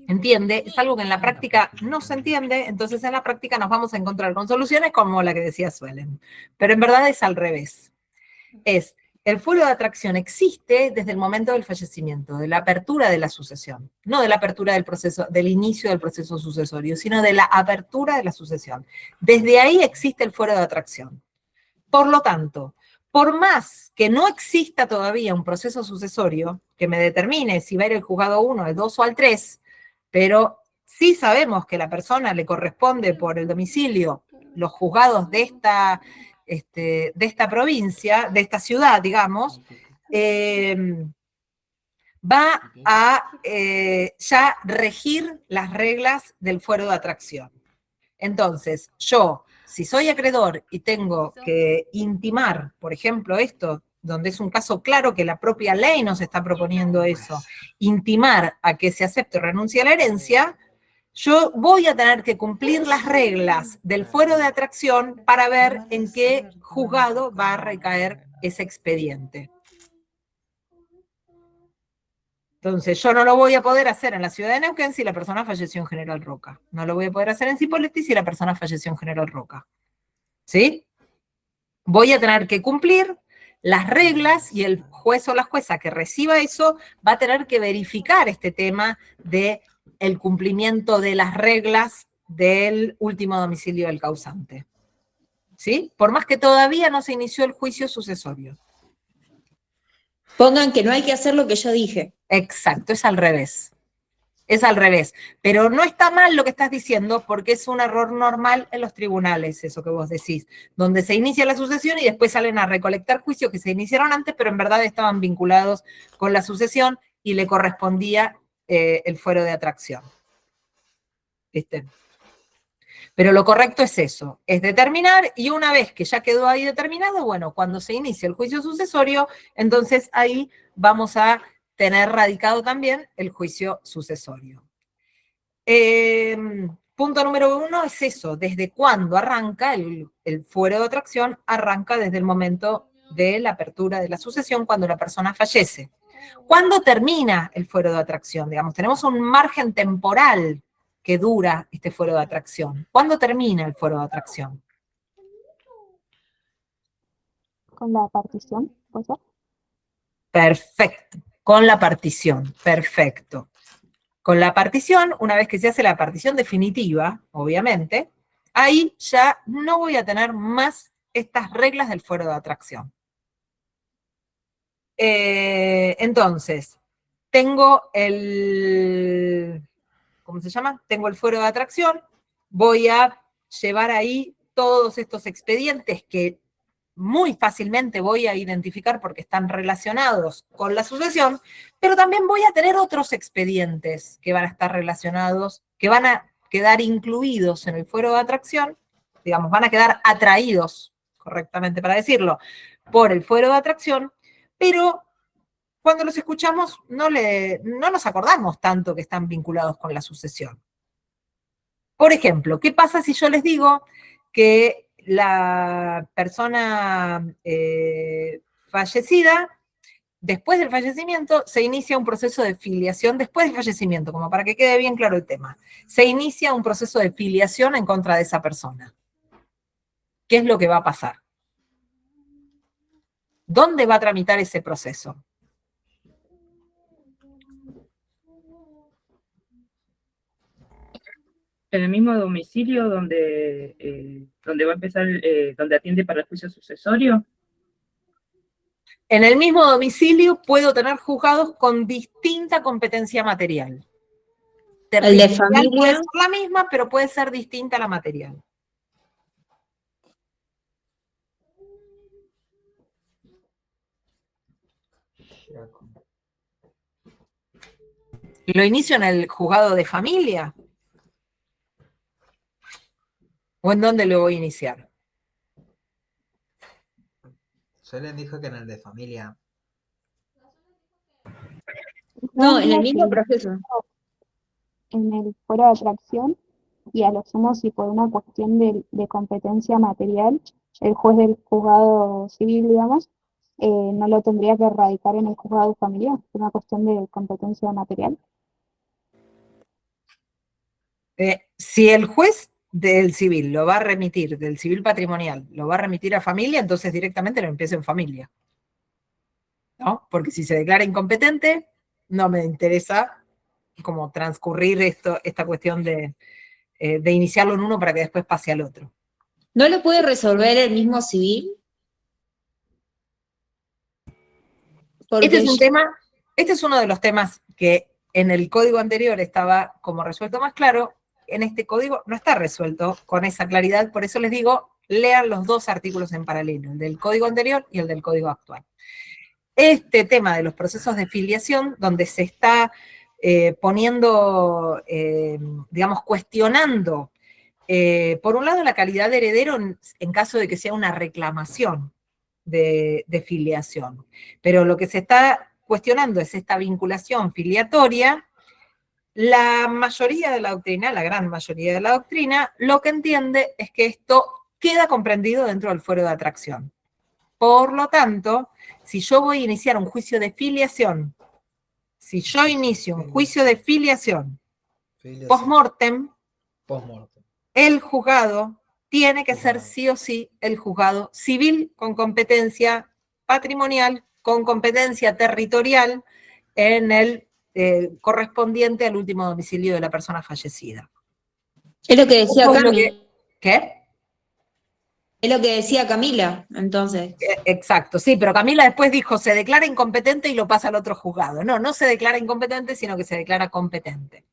entiende, es algo que en la práctica no se entiende, entonces en la práctica nos vamos a encontrar con soluciones como la que decía Suelen. Pero en verdad es al revés. El fuero de atracción existe desde el momento del fallecimiento, de la apertura de la sucesión, no de la apertura del proceso, del inicio del proceso sucesorio, sino de la apertura de la sucesión. Desde ahí existe el fuero de atracción. Por lo tanto, por más que no exista todavía un proceso sucesorio que me determine si va a ir el juzgado 1, al 2 o al 3, pero sí sabemos que la persona le corresponde por el domicilio los juzgados de esta provincia, de esta ciudad, digamos, va a ya regir las reglas del fuero de atracción. Entonces, yo, si soy acreedor y tengo que intimar, por ejemplo, esto, donde es un caso claro que la propia ley nos está proponiendo eso, intimar a que se acepte o renuncie a la herencia, yo voy a tener que cumplir las reglas del fuero de atracción para ver en qué juzgado va a recaer ese expediente. Entonces, yo no lo voy a poder hacer en la ciudad de Neuquén si la persona falleció en General Roca. No lo voy a poder hacer en Cipolletti si la persona falleció en General Roca. ¿Sí? Voy a tener que cumplir las reglas y el juez o la jueza que reciba eso va a tener que verificar este tema de el cumplimiento de las reglas del último domicilio del causante. ¿Sí? Por más que todavía no se inició el juicio sucesorio. Pongan que no hay que hacer lo que yo dije. Exacto, es al revés. Es al revés. Pero no está mal lo que estás diciendo porque es un error normal en los tribunales, eso que vos decís, donde se inicia la sucesión y después salen a recolectar juicios que se iniciaron antes, pero en verdad estaban vinculados con la sucesión y le correspondía el fuero de atracción. ¿Viste? Pero lo correcto es eso, es determinar, y una vez que ya quedó ahí determinado, bueno, cuando se inicia el juicio sucesorio, entonces ahí vamos a tener radicado también el juicio sucesorio. Punto número 1 es eso, desde cuándo arranca el fuero de atracción, arranca desde el momento de la apertura de la sucesión, cuando la persona fallece. ¿Cuándo termina el fuero de atracción? Digamos, tenemos un margen temporal que dura este fuero de atracción. ¿Cuándo termina el fuero de atracción? Con la partición, ¿puede ser? Perfecto, con la partición, perfecto. Con la partición, una vez que se hace la partición definitiva, obviamente, ahí ya no voy a tener más estas reglas del fuero de atracción. Entonces, tengo ¿cómo se llama? Tengo el fuero de atracción, voy a llevar ahí todos estos expedientes que muy fácilmente voy a identificar porque están relacionados con la sucesión, pero también voy a tener otros expedientes que van a estar relacionados, que van a quedar incluidos en el fuero de atracción, digamos, van a quedar atraídos, correctamente para decirlo, por el fuero de atracción, pero cuando los escuchamos no nos acordamos tanto que están vinculados con la sucesión. Por ejemplo, ¿qué pasa si yo les digo que la persona fallecida, después del fallecimiento, se inicia un proceso de filiación, después del fallecimiento, como para que quede bien claro el tema, se inicia un proceso de filiación en contra de esa persona? ¿Qué es lo que va a pasar? ¿Dónde va a tramitar ese proceso? En el mismo domicilio donde va a empezar, donde atiende para el juicio sucesorio. En el mismo domicilio puedo tener juzgados con distinta competencia material. El de Puede familia. ser la misma, pero puede ser distinta la material. ¿Lo inicio en el juzgado de familia? ¿O en dónde lo voy a iniciar? Yo les dijo que en el de familia. No, en el mismo proceso. En el fuero de atracción, y a lo sumo, si por una cuestión de competencia material, el juez del juzgado civil, digamos, no lo tendría que radicar en el juzgado familiar, por una cuestión de competencia material. Si el juez del civil lo va a remitir, del civil patrimonial, lo va a remitir a familia, entonces directamente lo empiezo en familia. ¿No? Porque si se declara incompetente, no me interesa como transcurrir esta cuestión de iniciarlo en uno para que después pase al otro. ¿No lo puede resolver el mismo civil? Porque Este es uno de los temas que en el código anterior estaba como resuelto más claro. En este código no está resuelto con esa claridad, por eso les digo, lean los dos artículos en paralelo, el del código anterior y el del código actual. Este tema de los procesos de filiación, donde se está poniendo, digamos, cuestionando, por un lado, la calidad de heredero en caso de que sea una reclamación de filiación. Pero lo que se está cuestionando es esta vinculación filiatoria. La mayoría de la doctrina, la gran mayoría de la doctrina, lo que entiende es que esto queda comprendido dentro del fuero de atracción. Por lo tanto, si yo voy a iniciar un juicio de filiación, si yo inicio un juicio de filiación post-mortem, el juzgado tiene que ser sí o sí el juzgado civil con competencia patrimonial, con competencia territorial en el correspondiente al último domicilio de la persona fallecida. Es lo que decía Camila. ¿Qué? Es lo que decía Camila, entonces. Exacto, sí, pero Camila después dijo, se declara incompetente y lo pasa al otro juzgado. No, no se declara incompetente, sino que se declara competente.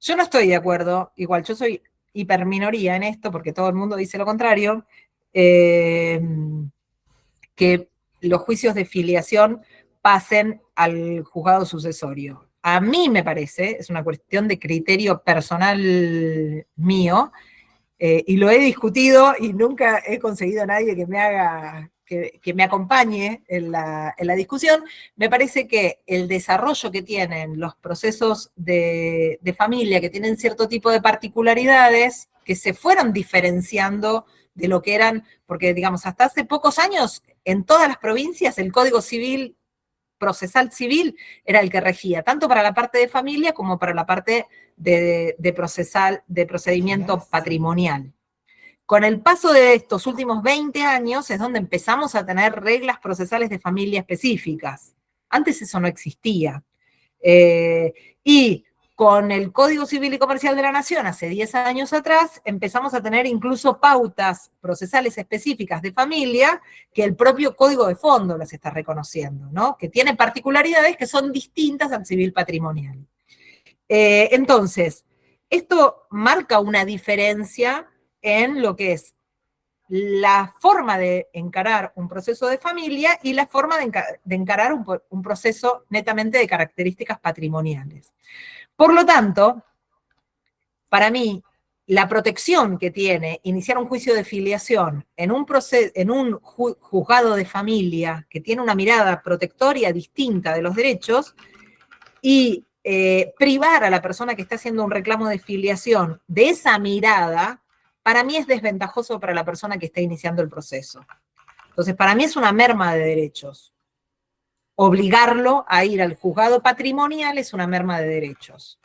Yo no estoy de acuerdo, igual yo soy hiperminoría en esto, porque todo el mundo dice lo contrario, que los juicios de filiación pasen al juzgado sucesorio. A mí me parece, es una cuestión de criterio personal mío, y lo he discutido y nunca he conseguido a nadie que me haga, que me acompañe en la discusión. Me parece que el desarrollo que tienen los procesos de familia, que tienen cierto tipo de particularidades, que se fueron diferenciando de lo que eran, porque digamos, hasta hace pocos años, en todas las provincias, el Código Civil, procesal civil, era el que regía, tanto para la parte de familia como para la parte de procedimiento patrimonial. Con el paso de estos últimos 20 años es donde empezamos a tener reglas procesales de familia específicas. Antes eso no existía. Y con el Código Civil y Comercial de la Nación, hace 10 años atrás, empezamos a tener incluso pautas procesales específicas de familia que el propio Código de Fondo las está reconociendo, ¿no? Que tiene particularidades que son distintas al civil patrimonial. Entonces, esto marca una diferencia en lo que es la forma de encarar un proceso de familia y la forma de encarar un proceso netamente de características patrimoniales. Por lo tanto, para mí, la protección que tiene iniciar un juicio de filiación en un juzgado de familia que tiene una mirada protectoria distinta de los derechos y privar a la persona que está haciendo un reclamo de filiación de esa mirada, para mí es desventajoso para la persona que está iniciando el proceso. Entonces, para mí es una merma de derechos. Obligarlo a ir al juzgado patrimonial es una merma de derechos.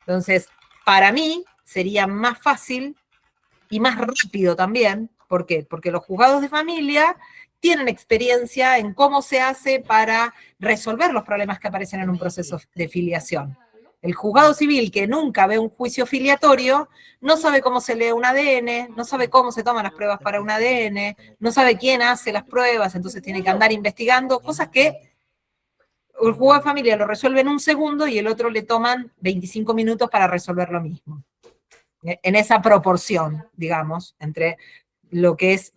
Entonces, para mí sería más fácil y más rápido también. ¿Por qué? Porque los juzgados de familia tienen experiencia en cómo se hace para resolver los problemas que aparecen en un proceso de filiación. El juzgado civil que nunca ve un juicio filiatorio no sabe cómo se lee un ADN, no sabe cómo se toman las pruebas para un ADN, no sabe quién hace las pruebas, entonces tiene que andar investigando, cosas que el juzgado de familia lo resuelve en un segundo y el otro le toman 25 minutos para resolver lo mismo. En esa proporción, digamos, entre lo que es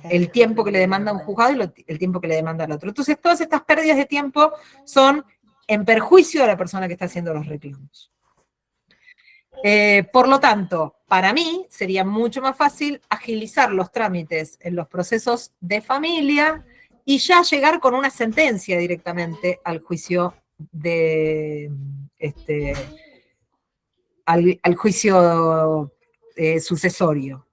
el tiempo que le demanda un juzgado y el tiempo que le demanda al otro. Entonces, todas estas pérdidas de tiempo son en perjuicio de la persona que está haciendo los reclamos. Por lo tanto, para mí sería mucho más fácil agilizar los trámites en los procesos de familia y ya llegar con una sentencia directamente al juicio al juicio sucesorio.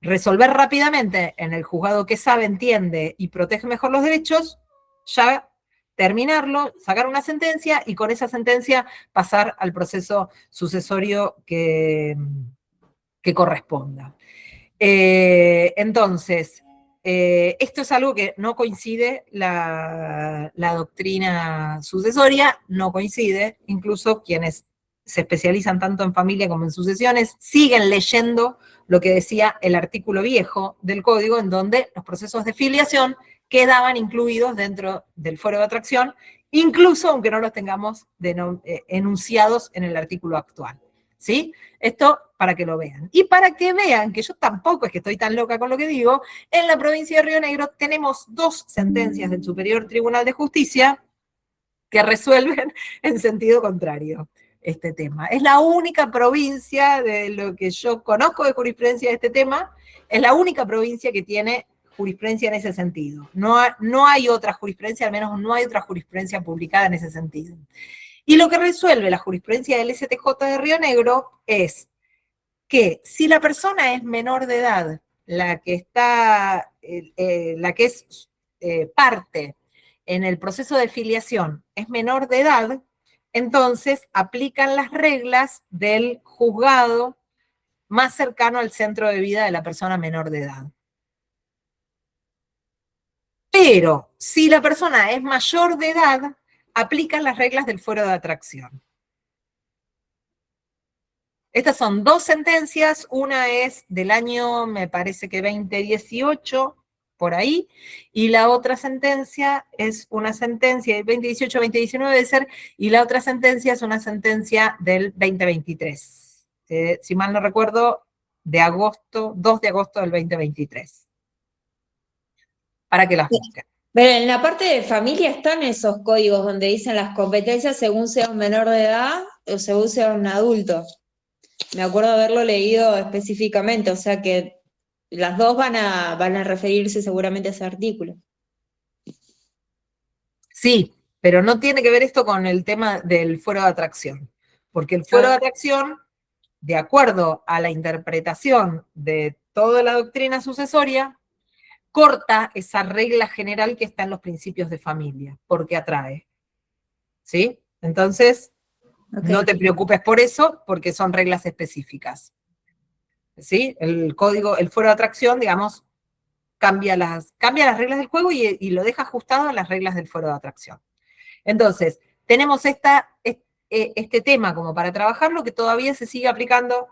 Resolver rápidamente en el juzgado que sabe, entiende y protege mejor los derechos, ya terminarlo, sacar una sentencia y con esa sentencia pasar al proceso sucesorio que corresponda. Entonces, esto es algo que no coincide, la doctrina sucesoria no coincide, incluso quienes se especializan tanto en familia como en sucesiones siguen leyendo lo que decía el artículo viejo del código, en donde los procesos de filiación quedaban incluidos dentro del fuero de atracción, incluso aunque no los tengamos enunciados en el artículo actual. ¿Sí? Esto para que lo vean. Y para que vean que yo tampoco es que estoy tan loca con lo que digo, en la provincia de Río Negro tenemos 2 sentencias del Superior Tribunal de Justicia que resuelven en sentido contrario este tema. Es la única provincia de lo que yo conozco de jurisprudencia de este tema, es la única provincia que tiene jurisprudencia en ese sentido. No hay otra jurisprudencia, al menos no hay otra jurisprudencia publicada en ese sentido. Y lo que resuelve la jurisprudencia del STJ de Río Negro es que si la persona es menor de edad, la que es parte en el proceso de filiación es menor de edad, entonces aplican las reglas del juzgado más cercano al centro de vida de la persona menor de edad. Pero si la persona es mayor de edad, aplican las reglas del fuero de atracción. Estas son 2 sentencias, una es del año, me parece que 2018, por ahí, y la otra sentencia es una sentencia del 2018-2019 debe ser, y la otra sentencia es una sentencia del 2023. Si mal no recuerdo, de agosto, 2 de agosto del 2023. Para que las busquen. Pero en la parte de familia están esos códigos donde dicen las competencias según sea un menor de edad o según sea un adulto. Me acuerdo haberlo leído específicamente, o sea que las dos van a referirse seguramente a ese artículo. Sí, pero no tiene que ver esto con el tema del fuero de atracción, porque el fuero de atracción, de acuerdo a la interpretación de toda la doctrina sucesoria, corta esa regla general que está en los principios de familia, porque atrae. ¿Sí? Entonces, no te preocupes por eso, porque son reglas específicas. ¿Sí? El código, el fuero de atracción, digamos, cambia las reglas del juego y lo deja ajustado a las reglas del fuero de atracción. Entonces, tenemos este tema como para trabajarlo, que todavía se sigue aplicando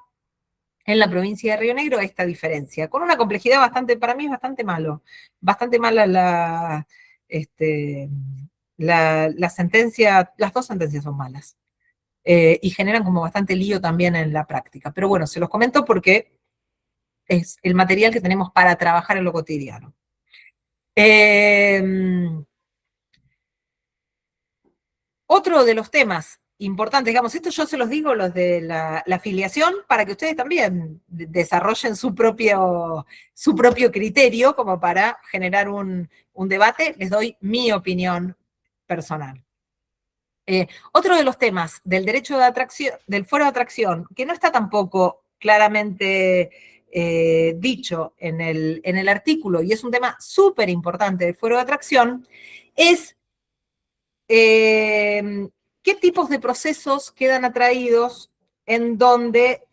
en la provincia de Río Negro, esta diferencia, con una complejidad bastante, para mí es bastante malo, bastante mala la sentencia, las 2 sentencias son malas, y generan como bastante lío también en la práctica. Pero bueno, se los comento porque es el material que tenemos para trabajar en lo cotidiano. Otro de los temas importantes, digamos, esto yo se los digo, los de la afiliación, para que ustedes también desarrollen su propio criterio, como para generar un debate. Les doy mi opinión personal. Otro de los temas del derecho de atracción, del fuero de atracción, que no está tampoco claramente dicho en el artículo, y es un tema súper importante del fuero de atracción, es qué tipos de procesos quedan atraídos en donde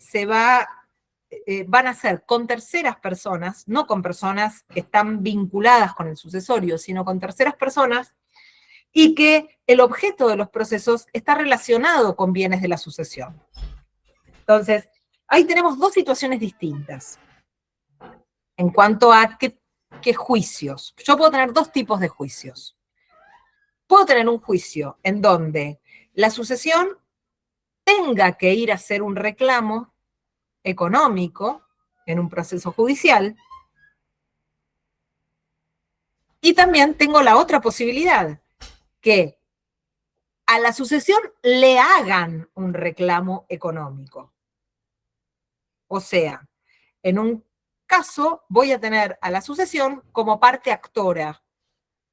van a ser con terceras personas, no con personas que están vinculadas con el sucesorio, sino con terceras personas, y que el objeto de los procesos está relacionado con bienes de la sucesión. Entonces, ahí tenemos 2 situaciones distintas en cuanto a qué juicios. Yo puedo tener 2 tipos de juicios. Puedo tener un juicio en donde la sucesión tenga que ir a hacer un reclamo económico en un proceso judicial, Y también tengo la otra posibilidad, que a la sucesión le hagan un reclamo económico. O sea, en un caso voy a tener a la sucesión como parte actora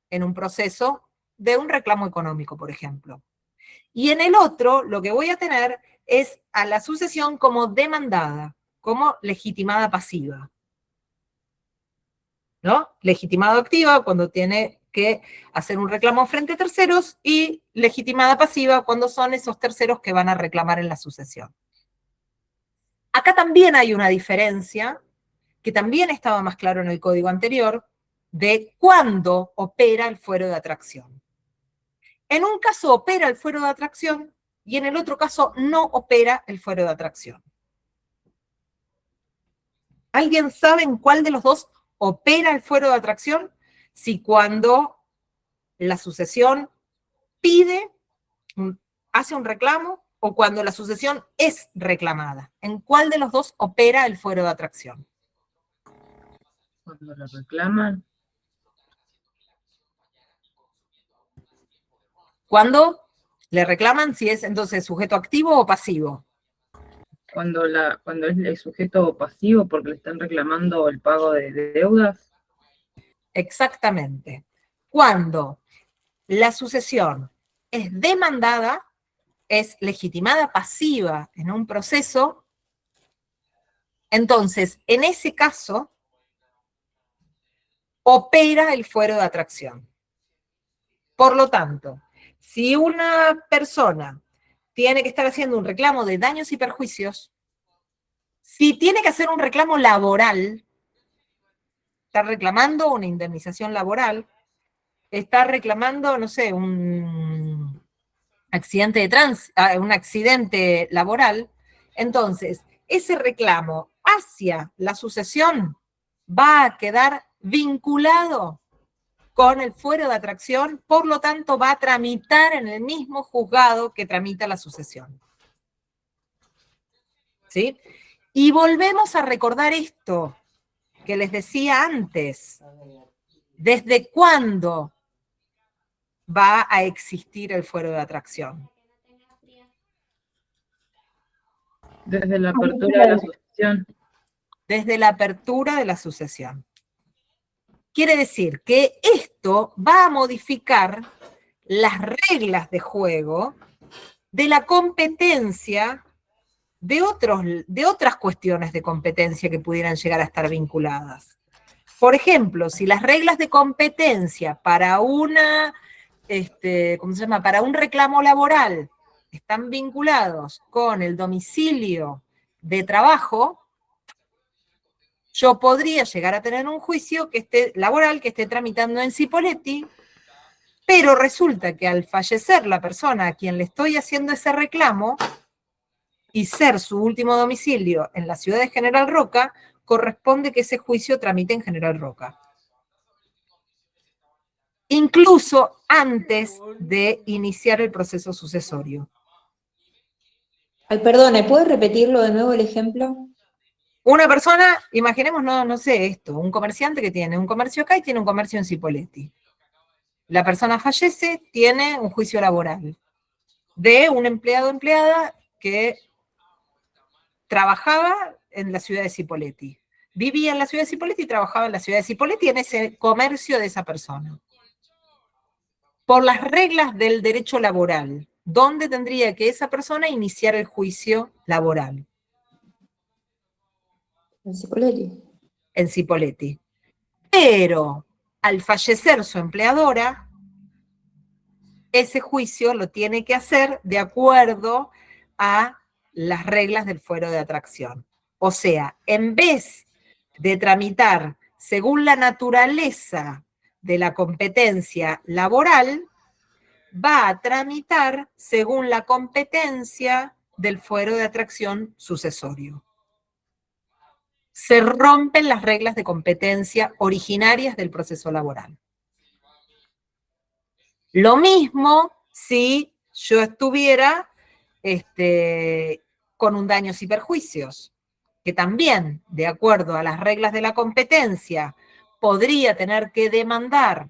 en un proceso de un reclamo económico, por ejemplo. Y en el otro, lo que voy a tener es a la sucesión como demandada, como legitimada pasiva. ¿No? Legitimada activa cuando tiene que hacer un reclamo frente a terceros y legitimada pasiva cuando son esos terceros que van a reclamar en la sucesión. Acá también hay una diferencia, que también estaba más claro en el código anterior, de cuándo opera el fuero de atracción. En un caso opera el fuero de atracción y en el otro caso no opera el fuero de atracción. ¿Alguien sabe en cuál de los dos opera el fuero de atracción? Si cuando la sucesión pide, hace un reclamo, o cuando la sucesión es reclamada. ¿En cuál de los dos opera el fuero de atracción? Cuando lo reclaman. Cuando le reclaman, si es entonces sujeto activo o pasivo. Cuando es el sujeto pasivo porque le están reclamando el pago de deudas. Exactamente. Cuando la sucesión es demandada, es legitimada pasiva en un proceso, entonces, en ese caso, opera el fuero de atracción. Por lo tanto, si una persona tiene que estar haciendo un reclamo de daños y perjuicios, si tiene que hacer un reclamo laboral, está reclamando una indemnización laboral, está reclamando, no sé, un accidente laboral, entonces ese reclamo hacia la sucesión va a quedar vinculado con el fuero de atracción, por lo tanto va a tramitar en el mismo juzgado que tramita la sucesión. ¿Sí? Y volvemos a recordar esto que les decía antes. ¿Desde cuándo va a existir el fuero de atracción? Desde la apertura de la sucesión. Desde la apertura de la sucesión. Quiere decir que esto va a modificar las reglas de juego de la competencia de otras cuestiones de competencia que pudieran llegar a estar vinculadas. Por ejemplo, si las reglas de competencia para para un reclamo laboral están vinculados con el domicilio de trabajo, yo podría llegar a tener un juicio laboral que esté tramitando en Cipolletti, pero resulta que al fallecer la persona a quien le estoy haciendo ese reclamo y ser su último domicilio en la ciudad de General Roca, corresponde que ese juicio tramite en General Roca. Incluso antes de iniciar el proceso sucesorio. Ay, perdone, ¿puede repetirlo de nuevo el ejemplo? Una persona, imaginemos, no sé esto, un comerciante que tiene un comercio acá y tiene un comercio en Cipolletti. La persona fallece, tiene un juicio laboral de un empleado o empleada que trabajaba en la ciudad de Cipolletti. Vivía en la ciudad de Cipolletti y trabajaba en la ciudad de Cipolletti en ese comercio de esa persona. Por las reglas del derecho laboral, ¿dónde tendría que esa persona iniciar el juicio laboral? En Cipolletti. En Cipolletti. Pero al fallecer su empleadora, ese juicio lo tiene que hacer de acuerdo a las reglas del fuero de atracción. O sea, en vez de tramitar según la naturaleza de la competencia laboral, va a tramitar según la competencia del fuero de atracción sucesorio. Se rompen las reglas de competencia originarias del proceso laboral. Lo mismo si yo estuviera con un daños y perjuicios, que también, de acuerdo a las reglas de la competencia, podría tener que demandar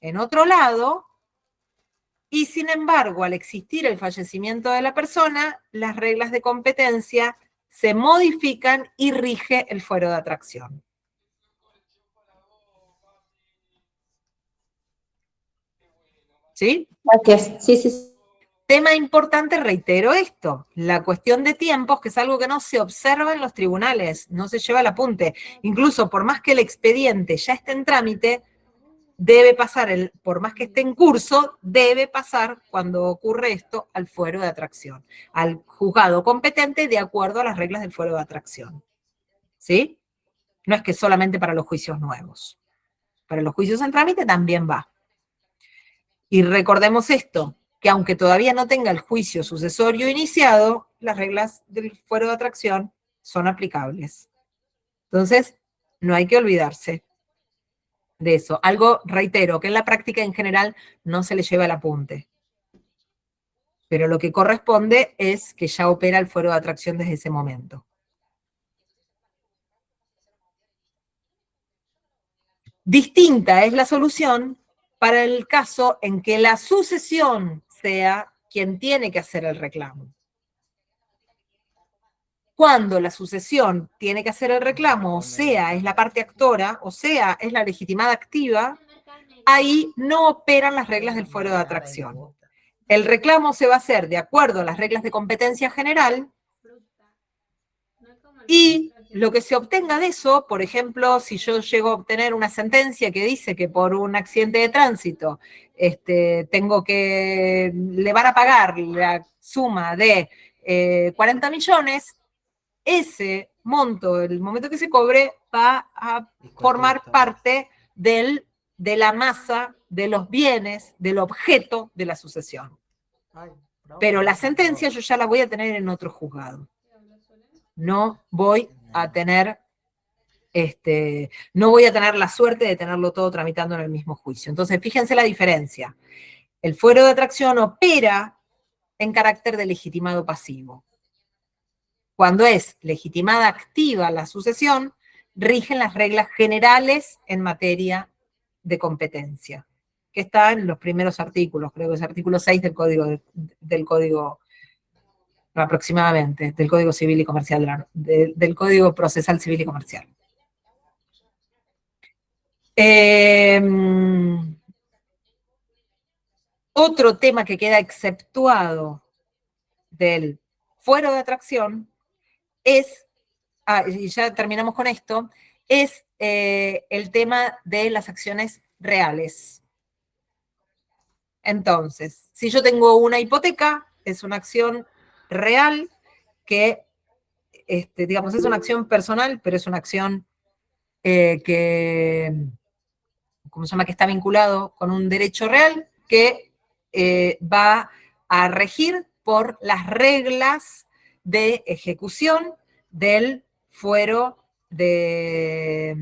en otro lado, y sin embargo, al existir el fallecimiento de la persona, las reglas de competencia se modifican y rige el fuero de atracción. ¿Sí? Gracias. Sí, sí, sí. Tema importante, reitero esto, la cuestión de tiempos, que es algo que no se observa en los tribunales, no se lleva al apunte. Incluso por más que el expediente ya esté en trámite, debe pasar, por más que esté en curso, debe pasar, cuando ocurre esto, al fuero de atracción, al juzgado competente de acuerdo a las reglas del fuero de atracción. ¿Sí? No es que solamente para los juicios nuevos. Para los juicios en trámite también va. Y recordemos esto, que aunque todavía no tenga el juicio sucesorio iniciado, las reglas del fuero de atracción son aplicables. Entonces, no hay que olvidarse de eso. Algo, reitero, que en la práctica en general no se le lleva el apunte. Pero lo que corresponde es que ya opera el fuero de atracción desde ese momento. Distinta es la solución para el caso en que la sucesión sea quien tiene que hacer el reclamo. Cuando la sucesión tiene que hacer el reclamo, o sea, es la parte actora, o sea, es la legitimada activa, ahí no operan las reglas del fuero de atracción. El reclamo se va a hacer de acuerdo a las reglas de competencia general y lo que se obtenga de eso, por ejemplo, si yo llego a obtener una sentencia que dice que por un accidente de tránsito tengo que, le van a pagar la suma de 40 millones, ese monto, el momento que se cobre, va a formar parte de la masa de los bienes, del objeto de la sucesión. Pero la sentencia yo ya la voy a tener en otro juzgado. No voy a tener, no voy a tener la suerte de tenerlo todo tramitando en el mismo juicio. Entonces, fíjense la diferencia. El fuero de atracción opera en carácter de legitimado pasivo. Cuando es legitimada activa la sucesión, rigen las reglas generales en materia de competencia, que está en los primeros artículos, creo que es artículo 6 del código aproximadamente, del Código Civil y Comercial, del Código Procesal Civil y Comercial. Otro tema que queda exceptuado del fuero de atracción es, y ya terminamos con esto, es el tema de las acciones reales. Entonces, si yo tengo una hipoteca, es una acción real que, digamos, es una acción personal, pero es una acción que, ¿cómo se llama?, que está vinculado con un derecho real que va a regir por las reglas de ejecución del fuero de,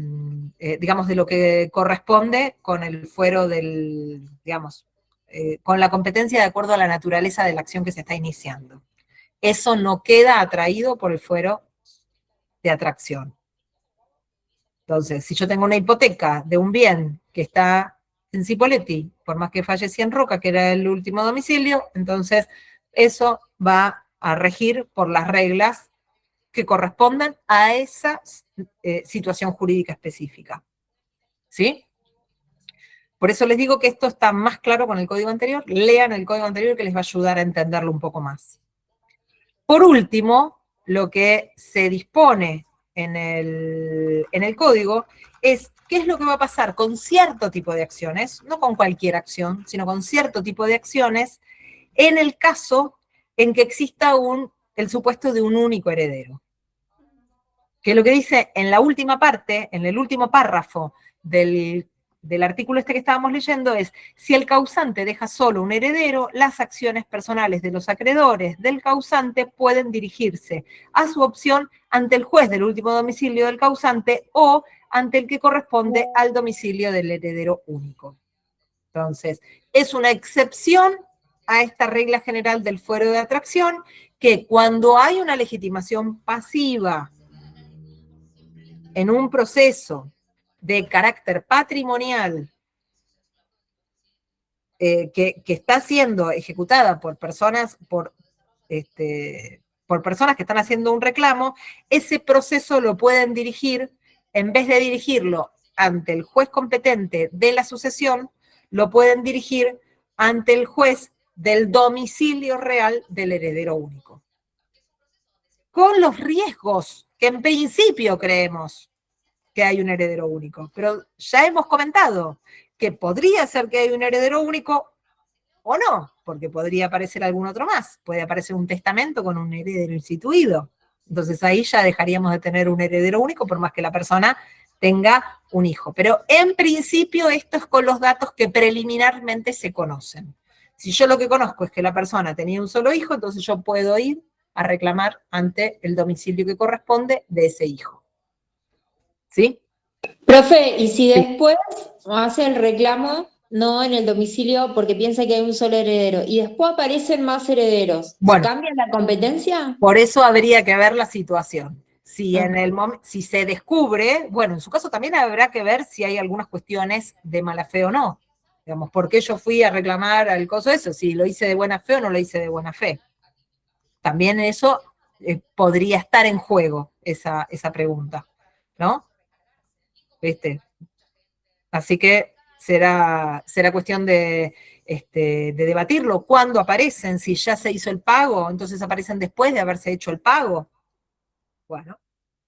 digamos, de lo que corresponde con el fuero del, digamos, con la competencia de acuerdo a la naturaleza de la acción que se está iniciando. Eso no queda atraído por el fuero de atracción. Entonces, si yo tengo una hipoteca de un bien que está en Cipolletti, por más que fallecí en Roca, que era el último domicilio, entonces eso va a regir por las reglas que correspondan a esa situación jurídica específica. ¿Sí? Por eso les digo que esto está más claro con el código anterior. Lean el código anterior que les va a ayudar a entenderlo un poco más. Por último, lo que se dispone en el código es qué es lo que va a pasar con cierto tipo de acciones, no con cualquier acción, sino con cierto tipo de acciones, en el caso en que exista el supuesto de un único heredero. Que lo que dice en la última parte, en el último párrafo del artículo que estábamos leyendo es, si el causante deja solo un heredero, las acciones personales de los acreedores del causante pueden dirigirse a su opción ante el juez del último domicilio del causante o ante el que corresponde al domicilio del heredero único. Entonces, es una excepción a esta regla general del fuero de atracción que cuando hay una legitimación pasiva en un proceso de carácter patrimonial que está siendo ejecutada por personas, por personas que están haciendo un reclamo, ese proceso lo pueden dirigir, en vez de dirigirlo ante el juez competente de la sucesión, lo pueden dirigir ante el juez del domicilio real del heredero único. Con los riesgos que en principio creemos que hay un heredero único, pero ya hemos comentado que podría ser que hay un heredero único o no, porque podría aparecer algún otro más, puede aparecer un testamento con un heredero instituido, entonces ahí ya dejaríamos de tener un heredero único por más que la persona tenga un hijo, pero en principio esto es con los datos que preliminarmente se conocen. Si yo lo que conozco es que la persona tenía un solo hijo, entonces yo puedo ir a reclamar ante el domicilio que corresponde de ese hijo. ¿Sí? Profe, y si después hace el reclamo, no en el domicilio porque piensa que hay un solo heredero, y después aparecen más herederos, Bueno, ¿cambia la competencia? por eso habría que ver la situación. Si, si se descubre, bueno, en su caso también habrá que ver si hay algunas cuestiones de mala fe o no. Digamos, ¿por qué yo fui a reclamar al coso eso? Si lo hice de buena fe o no lo hice de buena fe. También eso podría estar en juego, esa pregunta, ¿no? ¿Viste? Así que será cuestión de debatirlo. ¿Cuándo aparecen? Si ya se hizo el pago, entonces aparecen después de haberse hecho el pago. Bueno,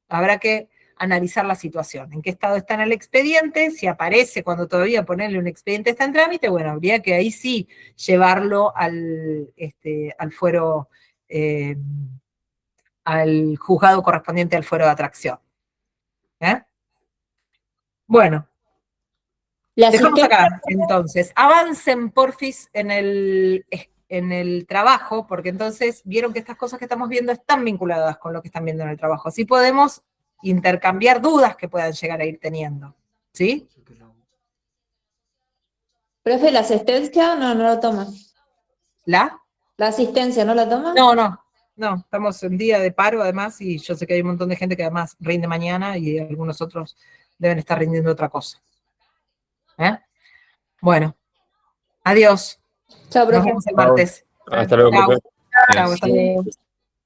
habrá que analizar la situación. ¿En qué estado está en el expediente? Si aparece cuando todavía ponerle un expediente está en trámite, bueno, habría que ahí sí llevarlo al fuero, al juzgado correspondiente al fuero de atracción. Bueno, dejamos acá, entonces. Avancen, porfis, en el trabajo, porque entonces vieron que estas cosas que estamos viendo están vinculadas con lo que están viendo en el trabajo. Así podemos intercambiar dudas que puedan llegar a ir teniendo. ¿Sí? Profe, ¿la asistencia no la toma? ¿La asistencia no la toma? No, estamos en día de paro además, y yo sé que hay un montón de gente que además rinde mañana y algunos otros deben estar rindiendo otra cosa. Bueno, adiós. Chao, profe. Nos vemos el martes. Hasta luego, Chao. profe. Chao, hasta luego.